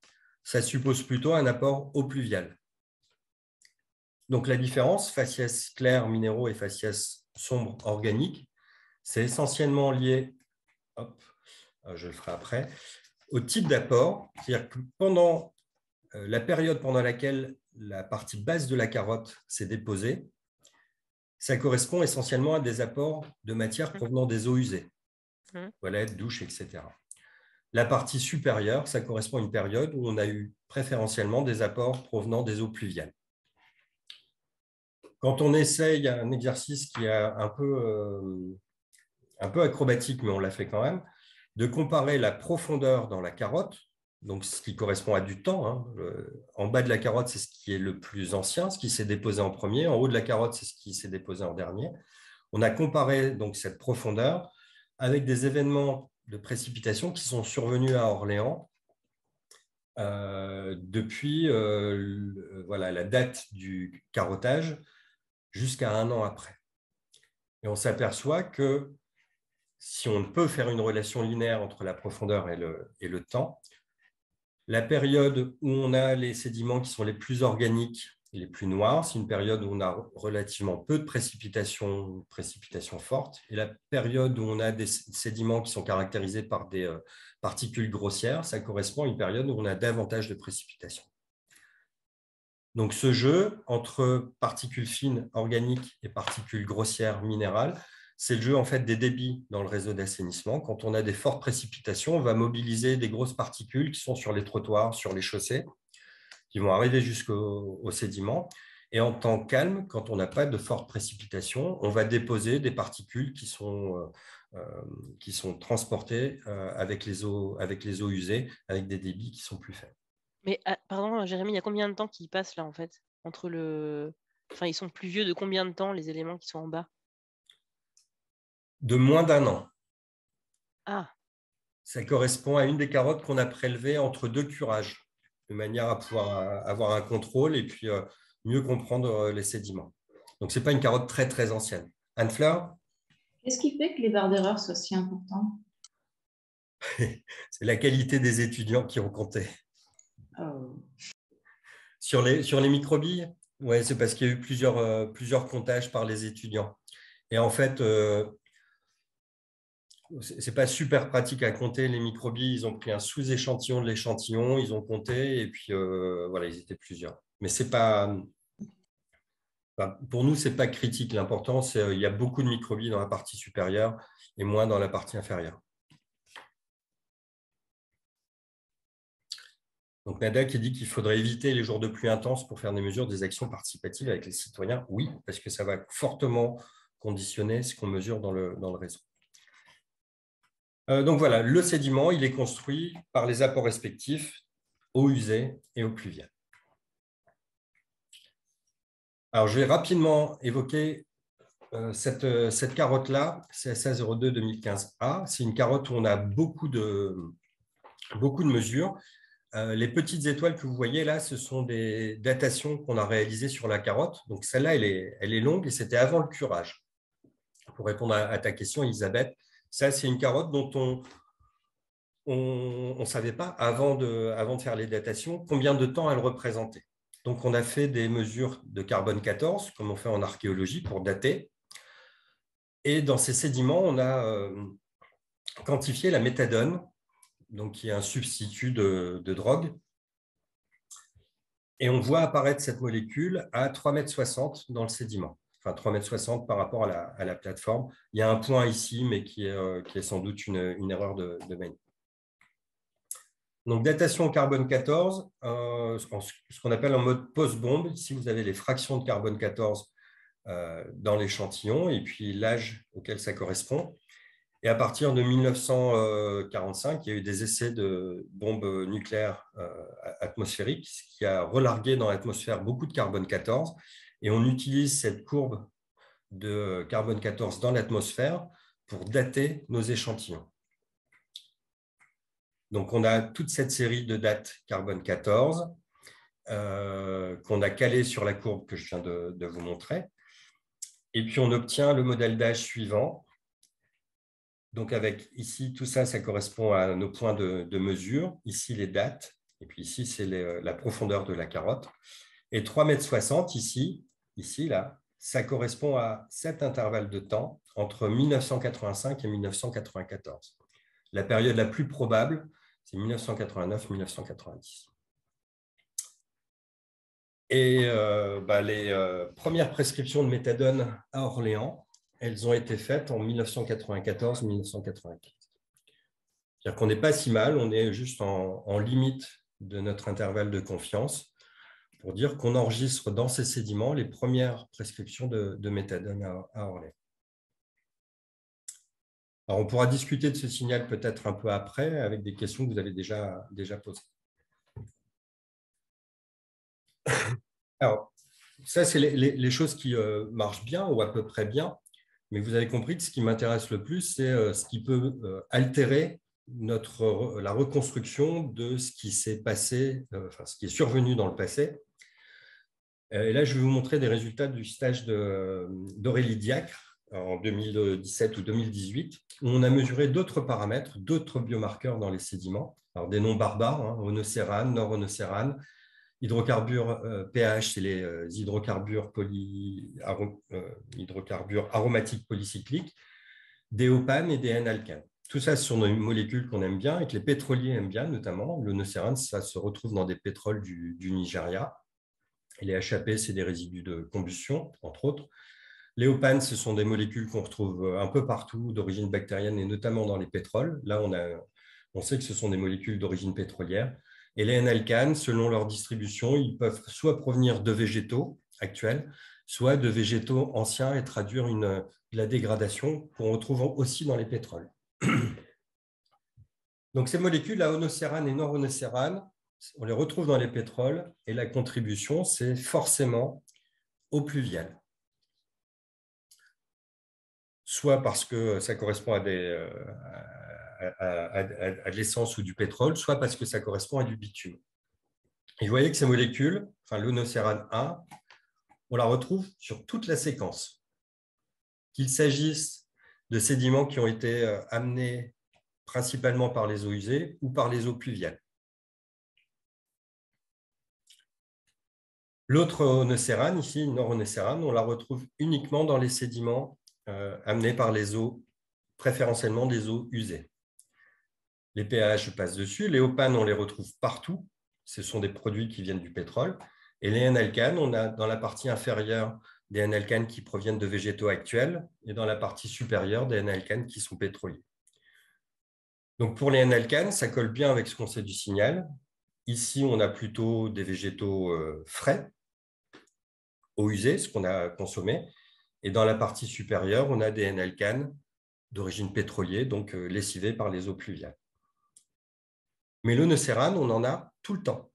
Ça suppose plutôt un apport eau pluviale. Donc la différence, faciès clairs minéraux et faciès sombres organiques, c'est essentiellement lié, je le ferai après, au type d'apport. C'est-à-dire que pendant la période pendant laquelle la partie basse de la carotte s'est déposée, ça correspond essentiellement à des apports de matière provenant des eaux usées, toilettes, douches, etc. La partie supérieure, ça correspond à une période où on a eu préférentiellement des apports provenant des eaux pluviales. Quand on essaye un exercice qui est un peu acrobatique, mais on l'a fait quand même, de comparer la profondeur dans la carotte, donc ce qui correspond à du temps. Hein. En bas de la carotte, c'est ce qui est le plus ancien, ce qui s'est déposé en premier. En haut de la carotte, c'est ce qui s'est déposé en dernier. On a comparé donc cette profondeur avec des événements de précipitation qui sont survenus à Orléans depuis la date du carottage jusqu'à 1 an après. Et on s'aperçoit que si on peut faire une relation linéaire entre la profondeur et le temps, la période où on a les sédiments qui sont les plus organiques, les plus noirs, c'est une période où on a relativement peu de précipitations fortes. Et la période où on a des sédiments qui sont caractérisés par des particules grossières, ça correspond à une période où on a davantage de précipitations. Donc ce jeu entre particules fines organiques et particules grossières minérales, c'est le jeu en fait des débits dans le réseau d'assainissement. Quand on a des fortes précipitations, on va mobiliser des grosses particules qui sont sur les trottoirs, sur les chaussées, qui vont arriver jusqu'au sédiment. Et en temps calme, quand on n'a pas de fortes précipitations, on va déposer des particules qui sont transportées avec les eaux usées, avec des débits qui sont plus faibles. Mais pardon, Jérémy, il y a combien de temps qui passe là en fait entre le... Enfin, ils sont plus vieux de combien de temps les éléments qui sont en bas? De moins d'1 an. Ah. Ça correspond à une des carottes qu'on a prélevées entre 2 curages, de manière à pouvoir avoir un contrôle et puis mieux comprendre les sédiments. Donc, ce n'est pas une carotte très, très ancienne. Anne-Fleur? Qu'est-ce qui fait que les barres d'erreur soient si importantes? C'est la qualité des étudiants qui ont compté. Oh. Sur les microbilles, ouais, c'est parce qu'il y a eu plusieurs comptages par les étudiants. Et en fait, ce n'est pas super pratique à compter les microbilles. Ils ont pris un sous-échantillon de l'échantillon, ils ont compté et puis voilà, ils étaient plusieurs. Mais c'est pas, pour nous, ce n'est pas critique. L'important, c'est qu'il y a beaucoup de microbilles dans la partie supérieure et moins dans la partie inférieure. Donc, Nada qui dit qu'il faudrait éviter les jours de pluie intenses pour faire des mesures des actions participatives avec les citoyens. Oui, parce que ça va fortement conditionner ce qu'on mesure dans le réseau. Donc voilà, le sédiment, il est construit par les apports respectifs, eau usée et eau pluviale. Alors, je vais rapidement évoquer cette carotte-là, CSA 02 2015A. C'est une carotte où on a beaucoup de mesures. Les petites étoiles que vous voyez là, ce sont des datations qu'on a réalisées sur la carotte. Donc, celle-là, elle est longue et c'était avant le curage. Pour répondre à ta question, Elisabeth, ça, c'est une carotte dont on ne savait pas, avant de faire les datations, combien de temps elles représentaient. Donc, on a fait des mesures de carbone 14, comme on fait en archéologie, pour dater. Et dans ces sédiments, on a quantifié la méthadone, donc qui est un substitut de drogue. Et on voit apparaître cette molécule à 3,60 m dans le sédiment. Enfin, 3,60 m par rapport à la plateforme. Il y a un point ici, mais qui est sans doute une erreur de manip. Donc, datation au carbone 14, ce qu'on appelle en mode post-bombe. Ici, vous avez les fractions de carbone 14 dans l'échantillon et puis l'âge auquel ça correspond. Et à partir de 1945, il y a eu des essais de bombes nucléaires atmosphériques, ce qui a relargué dans l'atmosphère beaucoup de carbone 14. Et on utilise cette courbe de carbone 14 dans l'atmosphère pour dater nos échantillons. Donc, on a toute cette série de dates carbone 14 qu'on a calées sur la courbe que je viens de vous montrer. Et puis, on obtient le modèle d'âge suivant. Donc, avec ici, tout ça, ça correspond à nos points de mesure. Ici, les dates. Et puis ici, c'est la profondeur de la carotte. Et 3,60 m ici, là, ça correspond à cet intervalle de temps entre 1985 et 1994. La période la plus probable, c'est 1989-1990. Et les premières prescriptions de méthadone à Orléans, elles ont été faites en 1994-1995. C'est-à-dire qu'on n'est pas si mal, on est juste en limite de notre intervalle de confiance pour dire qu'on enregistre dans ces sédiments les premières prescriptions de méthadone à Orléans. Alors, on pourra discuter de ce signal peut-être un peu après avec des questions que vous avez déjà posées. Alors, ça, c'est les choses qui marchent bien ou à peu près bien, mais vous avez compris que ce qui m'intéresse le plus, c'est ce qui peut altérer la reconstruction de ce qui s'est passé, ce qui est survenu dans le passé. Et là, je vais vous montrer des résultats du stage d'Aurélie Diacre en 2017 ou 2018, où on a mesuré d'autres paramètres, d'autres biomarqueurs dans les sédiments. Alors, des noms barbares, hein, onocérane, nor-onocérane, hydrocarbures pH, c'est les hydrocarbures aromatiques polycycliques, des opanes et des N-alcanes. Tout ça, ce sont des molécules qu'on aime bien et que les pétroliers aiment bien, notamment. L'onocérane, ça se retrouve dans des pétroles du Nigeria. Et les HAP, c'est des résidus de combustion, entre autres. Les opanes, ce sont des molécules qu'on retrouve un peu partout, d'origine bactérienne et notamment dans les pétroles. Là, on sait que ce sont des molécules d'origine pétrolière. Et les N-alcanes, selon leur distribution, ils peuvent soit provenir de végétaux actuels, soit de végétaux anciens et traduire de la dégradation qu'on retrouve aussi dans les pétroles. Donc, ces molécules, la onocérane et nor-onocérane, on les retrouve dans les pétroles et la contribution, c'est forcément eau pluviale. Soit parce que ça correspond à de l'essence ou du pétrole, soit parce que ça correspond à du bitume. Et vous voyez que ces molécules, enfin l'onocérane 1, on la retrouve sur toute la séquence. Qu'il s'agisse de sédiments qui ont été amenés principalement par les eaux usées ou par les eaux pluviales. L'autre onocérane, ici, nor-onocérane, on la retrouve uniquement dans les sédiments amenés par les eaux, préférentiellement des eaux usées. Les pH, je passe dessus. Les opanes, on les retrouve partout. Ce sont des produits qui viennent du pétrole. Et les N-alcanes, on a dans la partie inférieure des N-alcanes qui proviennent de végétaux actuels et dans la partie supérieure des N-alcanes qui sont pétroliers. Donc pour les N-alcanes, ça colle bien avec ce qu'on sait du signal. Ici, on a plutôt des végétaux frais, eau usée, ce qu'on a consommé. Et dans la partie supérieure, on a des N-alcanes d'origine pétrolière, donc lessivés par les eaux pluviales. Mais l'onocérane, on en a tout le temps.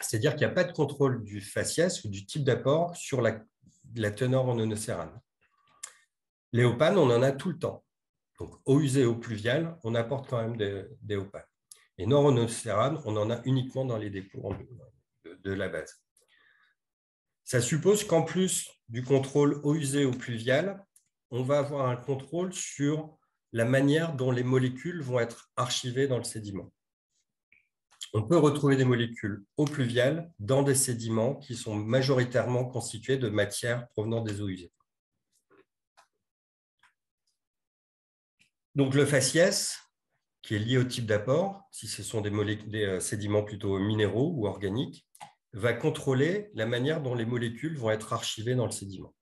C'est-à-dire qu'il n'y a pas de contrôle du faciès ou du type d'apport sur la teneur en onocérane. Les opanes, on en a tout le temps. Donc, eau usée, eau pluviale, on apporte quand même des opanes. Et nor-onocérane, on en a uniquement dans les dépôts de la base. Ça suppose qu'en plus du contrôle eau usée, eau pluviale, on va avoir un contrôle sur la manière dont les molécules vont être archivées dans le sédiment. On peut retrouver des molécules eau pluviale dans des sédiments qui sont majoritairement constitués de matières provenant des eaux usées. Donc le faciès, qui est lié au type d'apport, si ce sont des sédiments plutôt minéraux ou organiques, va contrôler la manière dont les molécules vont être archivées dans le sédiment.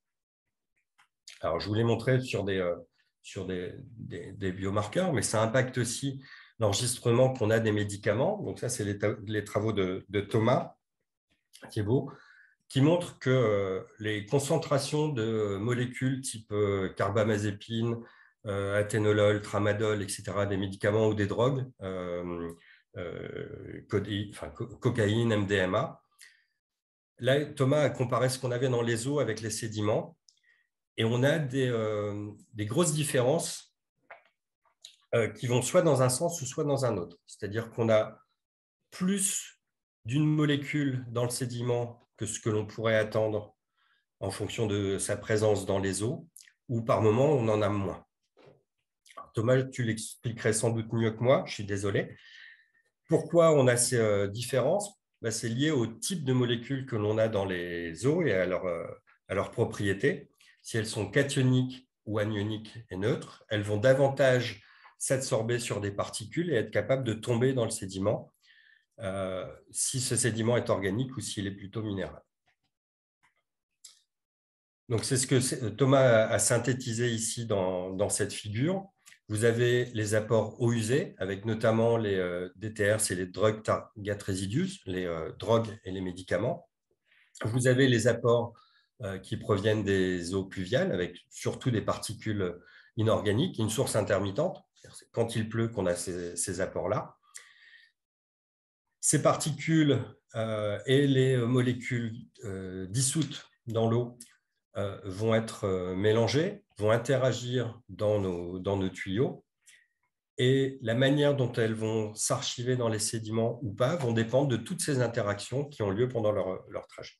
Alors, je vous l'ai montré sur des biomarqueurs, mais ça impacte aussi l'enregistrement qu'on a des médicaments. Donc ça, c'est les travaux de Thomas Thiebaud, qui montrent que les concentrations de molécules type carbamazépine, athénolol, tramadol, etc., des médicaments ou des drogues, cocaïne, MDMA. Là, Thomas a comparé ce qu'on avait dans les eaux avec les sédiments, et on a des grosses différences qui vont soit dans un sens ou soit dans un autre. C'est-à-dire qu'on a plus d'une molécule dans le sédiment que ce que l'on pourrait attendre en fonction de sa présence dans les eaux, ou par moment, on en a moins. Alors, Thomas, tu l'expliquerais sans doute mieux que moi, je suis désolé. Pourquoi on a ces différences? C'est lié au type de molécules que l'on a dans les eaux et à leurs propriétés. Si elles sont cationiques ou anioniques et neutres, elles vont davantage s'absorber sur des particules et être capables de tomber dans le sédiment, si ce sédiment est organique ou s'il est plutôt minéral. Donc, c'est ce que Thomas a synthétisé ici dans cette figure. Vous avez les apports eau usée, avec notamment les DTR, c'est les Drug Target Residues, les drogues et les médicaments. Vous avez les apports qui proviennent des eaux pluviales, avec surtout des particules inorganiques, une source intermittente. C'est quand il pleut qu'on a ces apports-là. Ces particules et les molécules dissoutes dans l'eau vont être mélangées, vont interagir dans nos tuyaux, et la manière dont elles vont s'archiver dans les sédiments ou pas vont dépendre de toutes ces interactions qui ont lieu pendant leur trajet.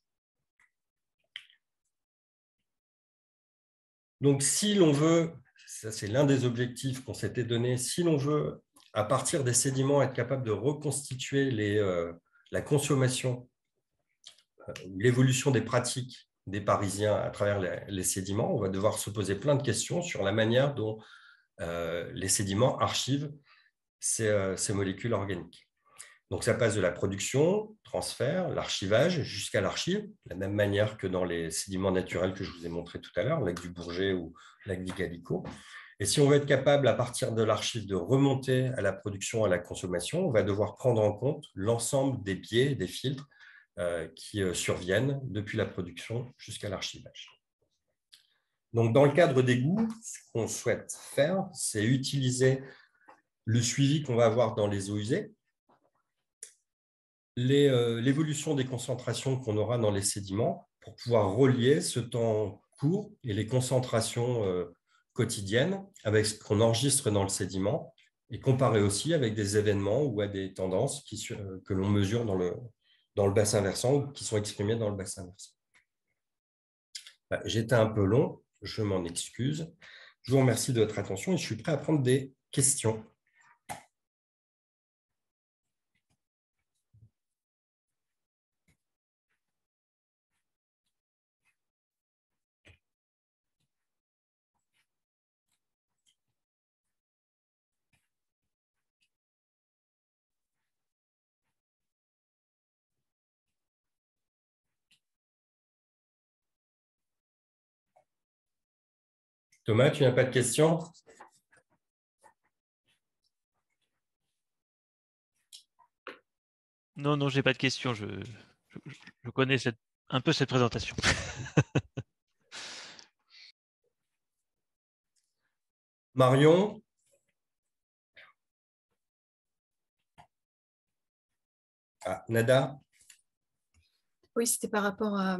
Donc, si l'on veut, ça c'est l'un des objectifs qu'on s'était donné, si l'on veut, à partir des sédiments, être capable de reconstituer la consommation, l'évolution des pratiques des Parisiens à travers les sédiments, on va devoir se poser plein de questions sur la manière dont les sédiments archivent ces molécules organiques. Donc, ça passe de la production, transfert, l'archivage, jusqu'à l'archive, de la même manière que dans les sédiments naturels que je vous ai montré tout à l'heure, lac du Bourget ou lac du Gallico. Et si on veut être capable, à partir de l'archive, de remonter à la production, à la consommation, on va devoir prendre en compte l'ensemble des biais, des filtres qui surviennent depuis la production jusqu'à l'archivage. Donc, dans le cadre des goûts, ce qu'on souhaite faire, c'est utiliser le suivi qu'on va avoir dans les eaux usées, l'évolution des concentrations qu'on aura dans les sédiments pour pouvoir relier ce temps court et les concentrations quotidiennes avec ce qu'on enregistre dans le sédiment et comparer aussi avec des événements ou à des tendances que l'on mesure dans le bassin versant ou qui sont exprimées dans le bassin versant. J'étais un peu long, je m'en excuse. Je vous remercie de votre attention et je suis prêt à prendre des questions. Thomas, tu n'as pas de questions? Non, j'ai pas de questions. Je connais un peu cette présentation. Marion? Nada? Oui, c'était par rapport à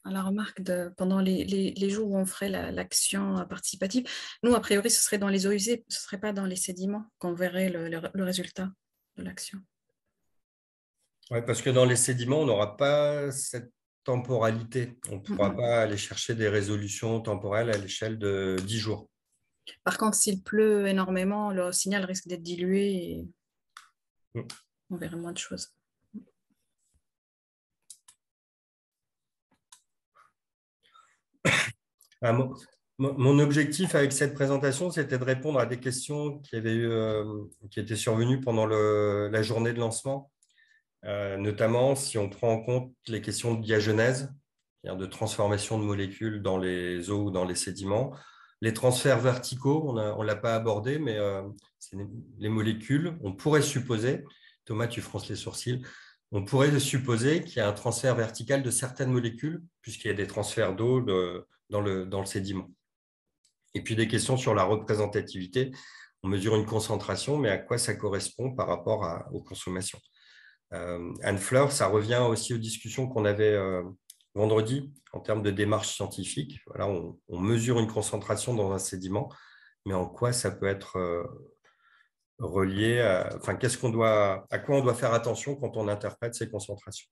la remarque pendant les jours où on ferait l'action participative. Nous, a priori, ce serait dans les eaux usées, ce ne serait pas dans les sédiments qu'on verrait le résultat de l'action. Oui, parce que dans les sédiments, on n'aura pas cette temporalité. On ne pourra pas aller chercher des résolutions temporelles à l'échelle de 10 jours. Par contre, s'il pleut énormément, le signal risque d'être dilué et on verra moins de choses. Mon objectif avec cette présentation, c'était de répondre à des questions qui étaient survenues pendant la journée de lancement, notamment si on prend en compte les questions de diagenèse, c'est-à-dire de transformation de molécules dans les eaux ou dans les sédiments. Les transferts verticaux, on ne l'a pas abordé, mais les molécules, on pourrait supposer, Thomas, tu fronces les sourcils, on pourrait supposer qu'il y a un transfert vertical de certaines molécules, puisqu'il y a des transferts d'eau dans le sédiment. Et puis des questions sur la représentativité. On mesure une concentration, mais à quoi ça correspond par rapport aux consommations. Anne-Fleur, ça revient aussi aux discussions qu'on avait vendredi en termes de démarche scientifique. Voilà, on mesure une concentration dans un sédiment, mais en quoi ça peut être relié à quoi on doit faire attention quand on interprète ces concentrations.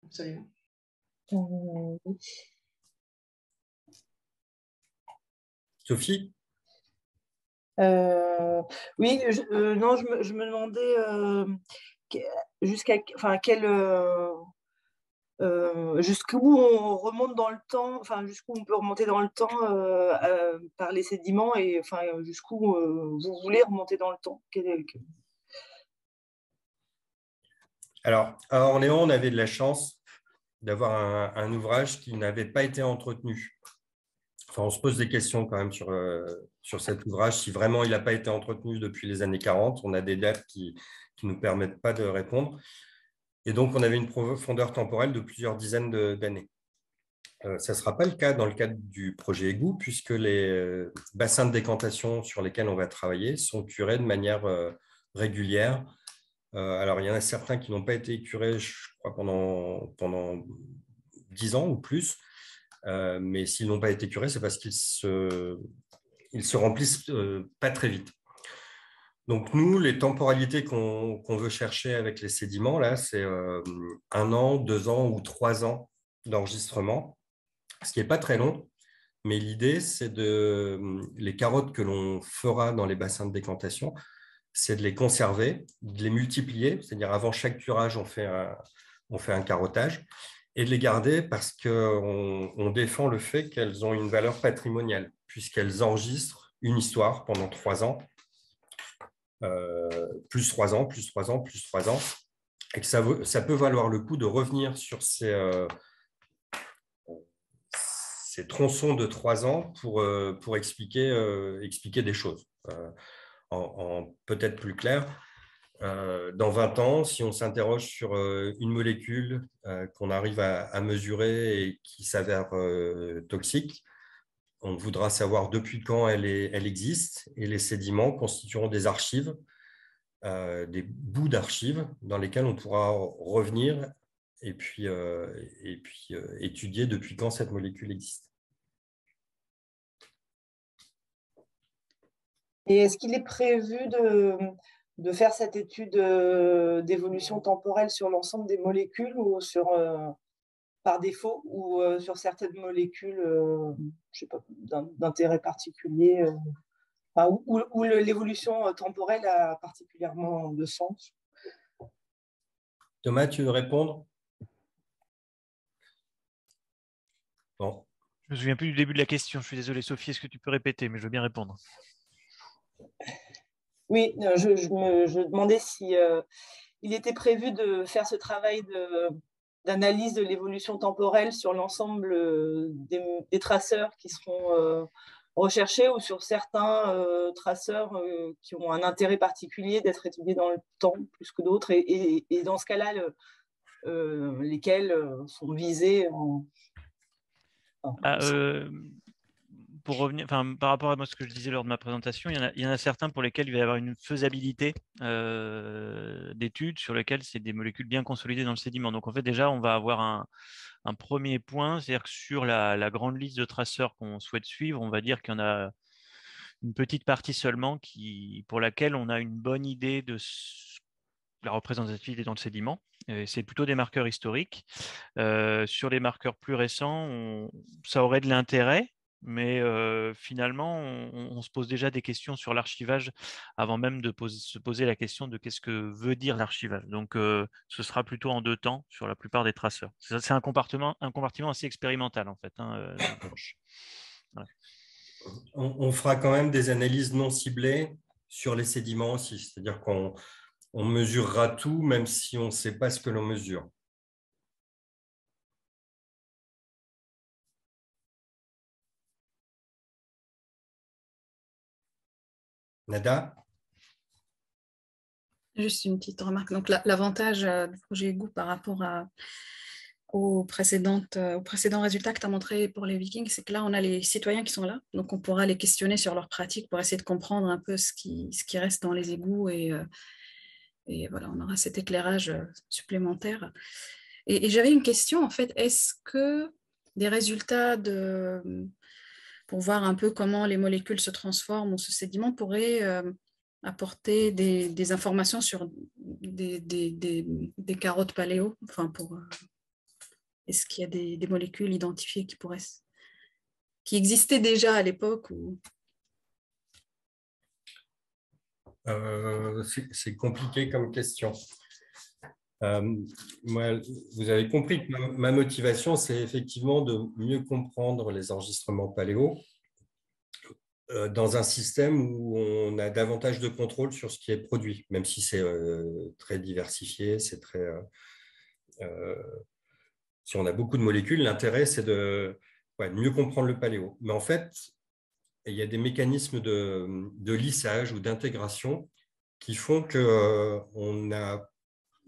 Absolument. Sophie? Oui, non, je me demandais jusqu'où on remonte dans le temps, enfin jusqu'où on peut remonter dans le temps par les sédiments et enfin jusqu'où vous voulez remonter dans le temps. Alors, à Orléans, on avait de la chance d'avoir un ouvrage qui n'avait pas été entretenu. Enfin, on se pose des questions quand même sur cet ouvrage. Si vraiment il n'a pas été entretenu depuis les années 40, on a des dates qui ne nous permettent pas de répondre. Et donc, on avait une profondeur temporelle de plusieurs dizaines d'années. Ça ne sera pas le cas dans le cadre du projet égout, puisque les bassins de décantation sur lesquels on va travailler sont curés de manière régulière. Alors, il y en a certains qui n'ont pas été curés, je crois, pendant 10 ans ou plus. Mais s'ils n'ont pas été curés, c'est parce qu'ils se remplissent pas très vite. Donc, nous, les temporalités qu'on veut chercher avec les sédiments, là, c'est 1 an, 2 ans ou 3 ans d'enregistrement, ce qui n'est pas très long. Mais l'idée, c'est les carottes que l'on fera dans les bassins de décantation, c'est de les conserver, de les multiplier, c'est-à-dire avant chaque curage, on fait un carottage, et de les garder parce qu'on défend le fait qu'elles ont une valeur patrimoniale, puisqu'elles enregistrent une histoire pendant 3 ans, plus 3 ans, plus 3 ans, plus 3 ans, et que ça peut valoir le coup de revenir sur ces tronçons de 3 ans pour expliquer des choses. En peut-être plus clair, dans 20 ans, si on s'interroge sur une molécule qu'on arrive à mesurer et qui s'avère toxique, on voudra savoir depuis quand elle existe, et les sédiments constitueront des archives, des bouts d'archives dans lesquels on pourra revenir et puis étudier depuis quand cette molécule existe. Et est-ce qu'il est prévu de faire cette étude d'évolution temporelle sur l'ensemble des molécules ou par défaut ou sur certaines molécules je sais pas, d'intérêt particulier où l'évolution temporelle a particulièrement de sens? Thomas, tu veux répondre? Bon. Je me souviens plus du début de la question. Je suis désolé, Sophie. Est-ce que tu peux répéter? Mais je veux bien répondre. Oui, je demandais si il était prévu de faire ce travail d'analyse de l'évolution temporelle sur l'ensemble des traceurs qui seront recherchés ou sur certains traceurs qui ont un intérêt particulier d'être étudiés dans le temps plus que d'autres et dans ce cas-là, lesquels sont visés Pour revenir, par rapport à ce que je disais lors de ma présentation, il y en a certains pour lesquels il va y avoir une faisabilité d'études sur lesquelles c'est des molécules bien consolidées dans le sédiment. Donc en fait déjà on va avoir un premier point, c'est-à-dire que sur la grande liste de traceurs qu'on souhaite suivre, on va dire qu'il y en a une petite partie seulement pour laquelle on a une bonne idée de la représentativité dans le sédiment. C'est plutôt des marqueurs historiques. Sur les marqueurs plus récents, ça aurait de l'intérêt, mais finalement, on se pose déjà des questions sur l'archivage avant même de se poser la question de qu'est-ce que veut dire l'archivage. Donc, ce sera plutôt en 2 temps sur la plupart des traceurs. C'est un compartiment assez expérimental, en fait, l'approche. Voilà. On fera quand même des analyses non ciblées sur les sédiments aussi, c'est-à-dire qu'on mesurera tout, même si on ne sait pas ce que l'on mesure. Nada? Juste une petite remarque. Donc, l'avantage du projet Ego par rapport aux précédents résultats que tu as montré pour les Vikings, c'est que là, on a les citoyens qui sont là. Donc, on pourra les questionner sur leurs pratiques pour essayer de comprendre un peu ce qui reste dans les égouts. Et voilà, on aura cet éclairage supplémentaire. Et j'avais une question, en fait. Est-ce que des résultats pour voir un peu comment les molécules se transforment ou se sédimentent pourraient apporter des informations sur des carottes paléo, enfin est-ce qu'il y a des molécules identifiées qui existaient déjà à l'époque ou... C'est compliqué comme question. Moi, vous avez compris que ma motivation, c'est effectivement de mieux comprendre les enregistrements paléo dans un système où on a davantage de contrôle sur ce qui est produit, même si c'est très diversifié, c'est très... si on a beaucoup de molécules, l'intérêt, c'est de mieux comprendre le paléo. Mais en fait, il y a des mécanismes de lissage ou d'intégration qui font que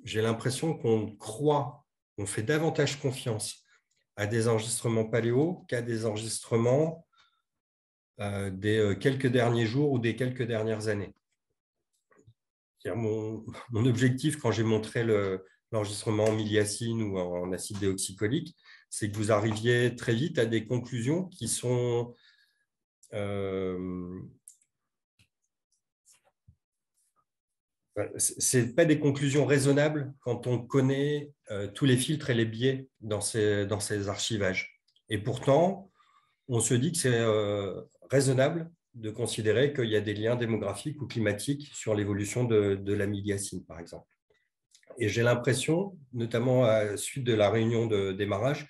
j'ai l'impression on fait davantage confiance à des enregistrements paléo qu'à des enregistrements des quelques derniers jours ou des quelques dernières années. Mon objectif, quand j'ai montré l'enregistrement en miliacine ou en acide déoxycholique, c'est que vous arriviez très vite à des conclusions qui sont c'est pas des conclusions raisonnables quand on connaît tous les filtres et les biais dans ces archivages. Et pourtant, on se dit que c'est raisonnable de considérer qu'il y a des liens démographiques ou climatiques sur l'évolution de la miliacine, par exemple. Et j'ai l'impression, notamment à la suite de la réunion de démarrage,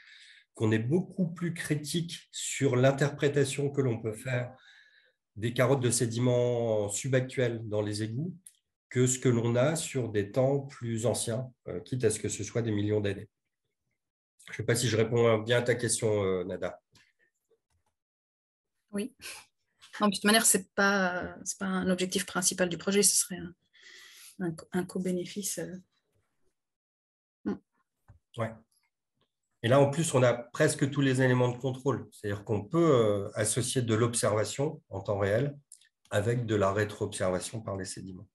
qu'on est beaucoup plus critique sur l'interprétation que l'on peut faire des carottes de sédiments subactuels dans les égouts que ce que l'on a sur des temps plus anciens, quitte à ce que ce soit des millions d'années. Je ne sais pas si je réponds bien à ta question, Nada. Oui. Non, de toute manière, ce n'est pas un objectif principal du projet, ce serait un co-bénéfice. Ouais. Et là, en plus, on a presque tous les éléments de contrôle. C'est-à-dire qu'on peut associer de l'observation en temps réel avec de la rétro-observation par les sédiments.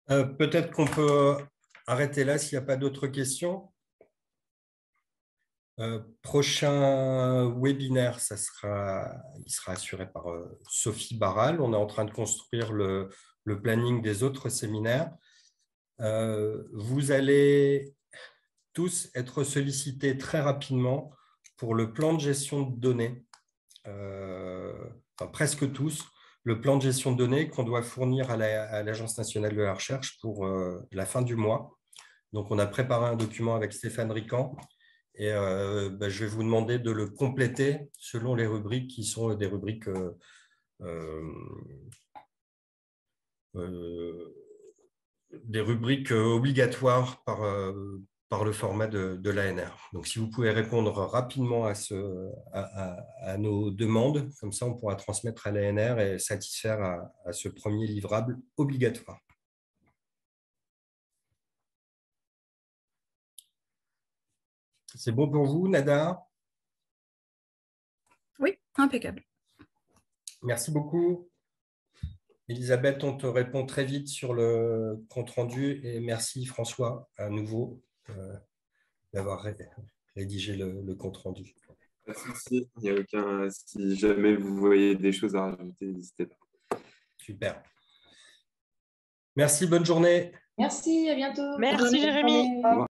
Peut-être qu'on peut arrêter là s'il n'y a pas d'autres questions. Prochain webinaire, il sera assuré par Sophie Barral. On est en train de construire le planning des autres séminaires. Vous allez tous être sollicités très rapidement pour le plan de gestion de données, enfin, presque tous, le plan de gestion de données qu'on doit fournir à l'Agence nationale de la recherche pour la fin du mois. Donc, on a préparé un document avec Stéphane Rican et je vais vous demander de le compléter selon les rubriques qui sont des rubriques obligatoires par le format de l'ANR. Donc, si vous pouvez répondre rapidement à nos demandes, comme ça, on pourra transmettre à l'ANR et satisfaire à ce premier livrable obligatoire. C'est bon pour vous, Nada? Oui, impeccable. Merci beaucoup. Elisabeth, on te répond très vite sur le compte-rendu et merci François à nouveau d'avoir rédigé le compte-rendu. Pas de souci, il n'y a aucun. Si jamais vous voyez des choses à rajouter, n'hésitez pas. Super. Merci, bonne journée. Merci, à bientôt. Merci, Jérémy. Au revoir.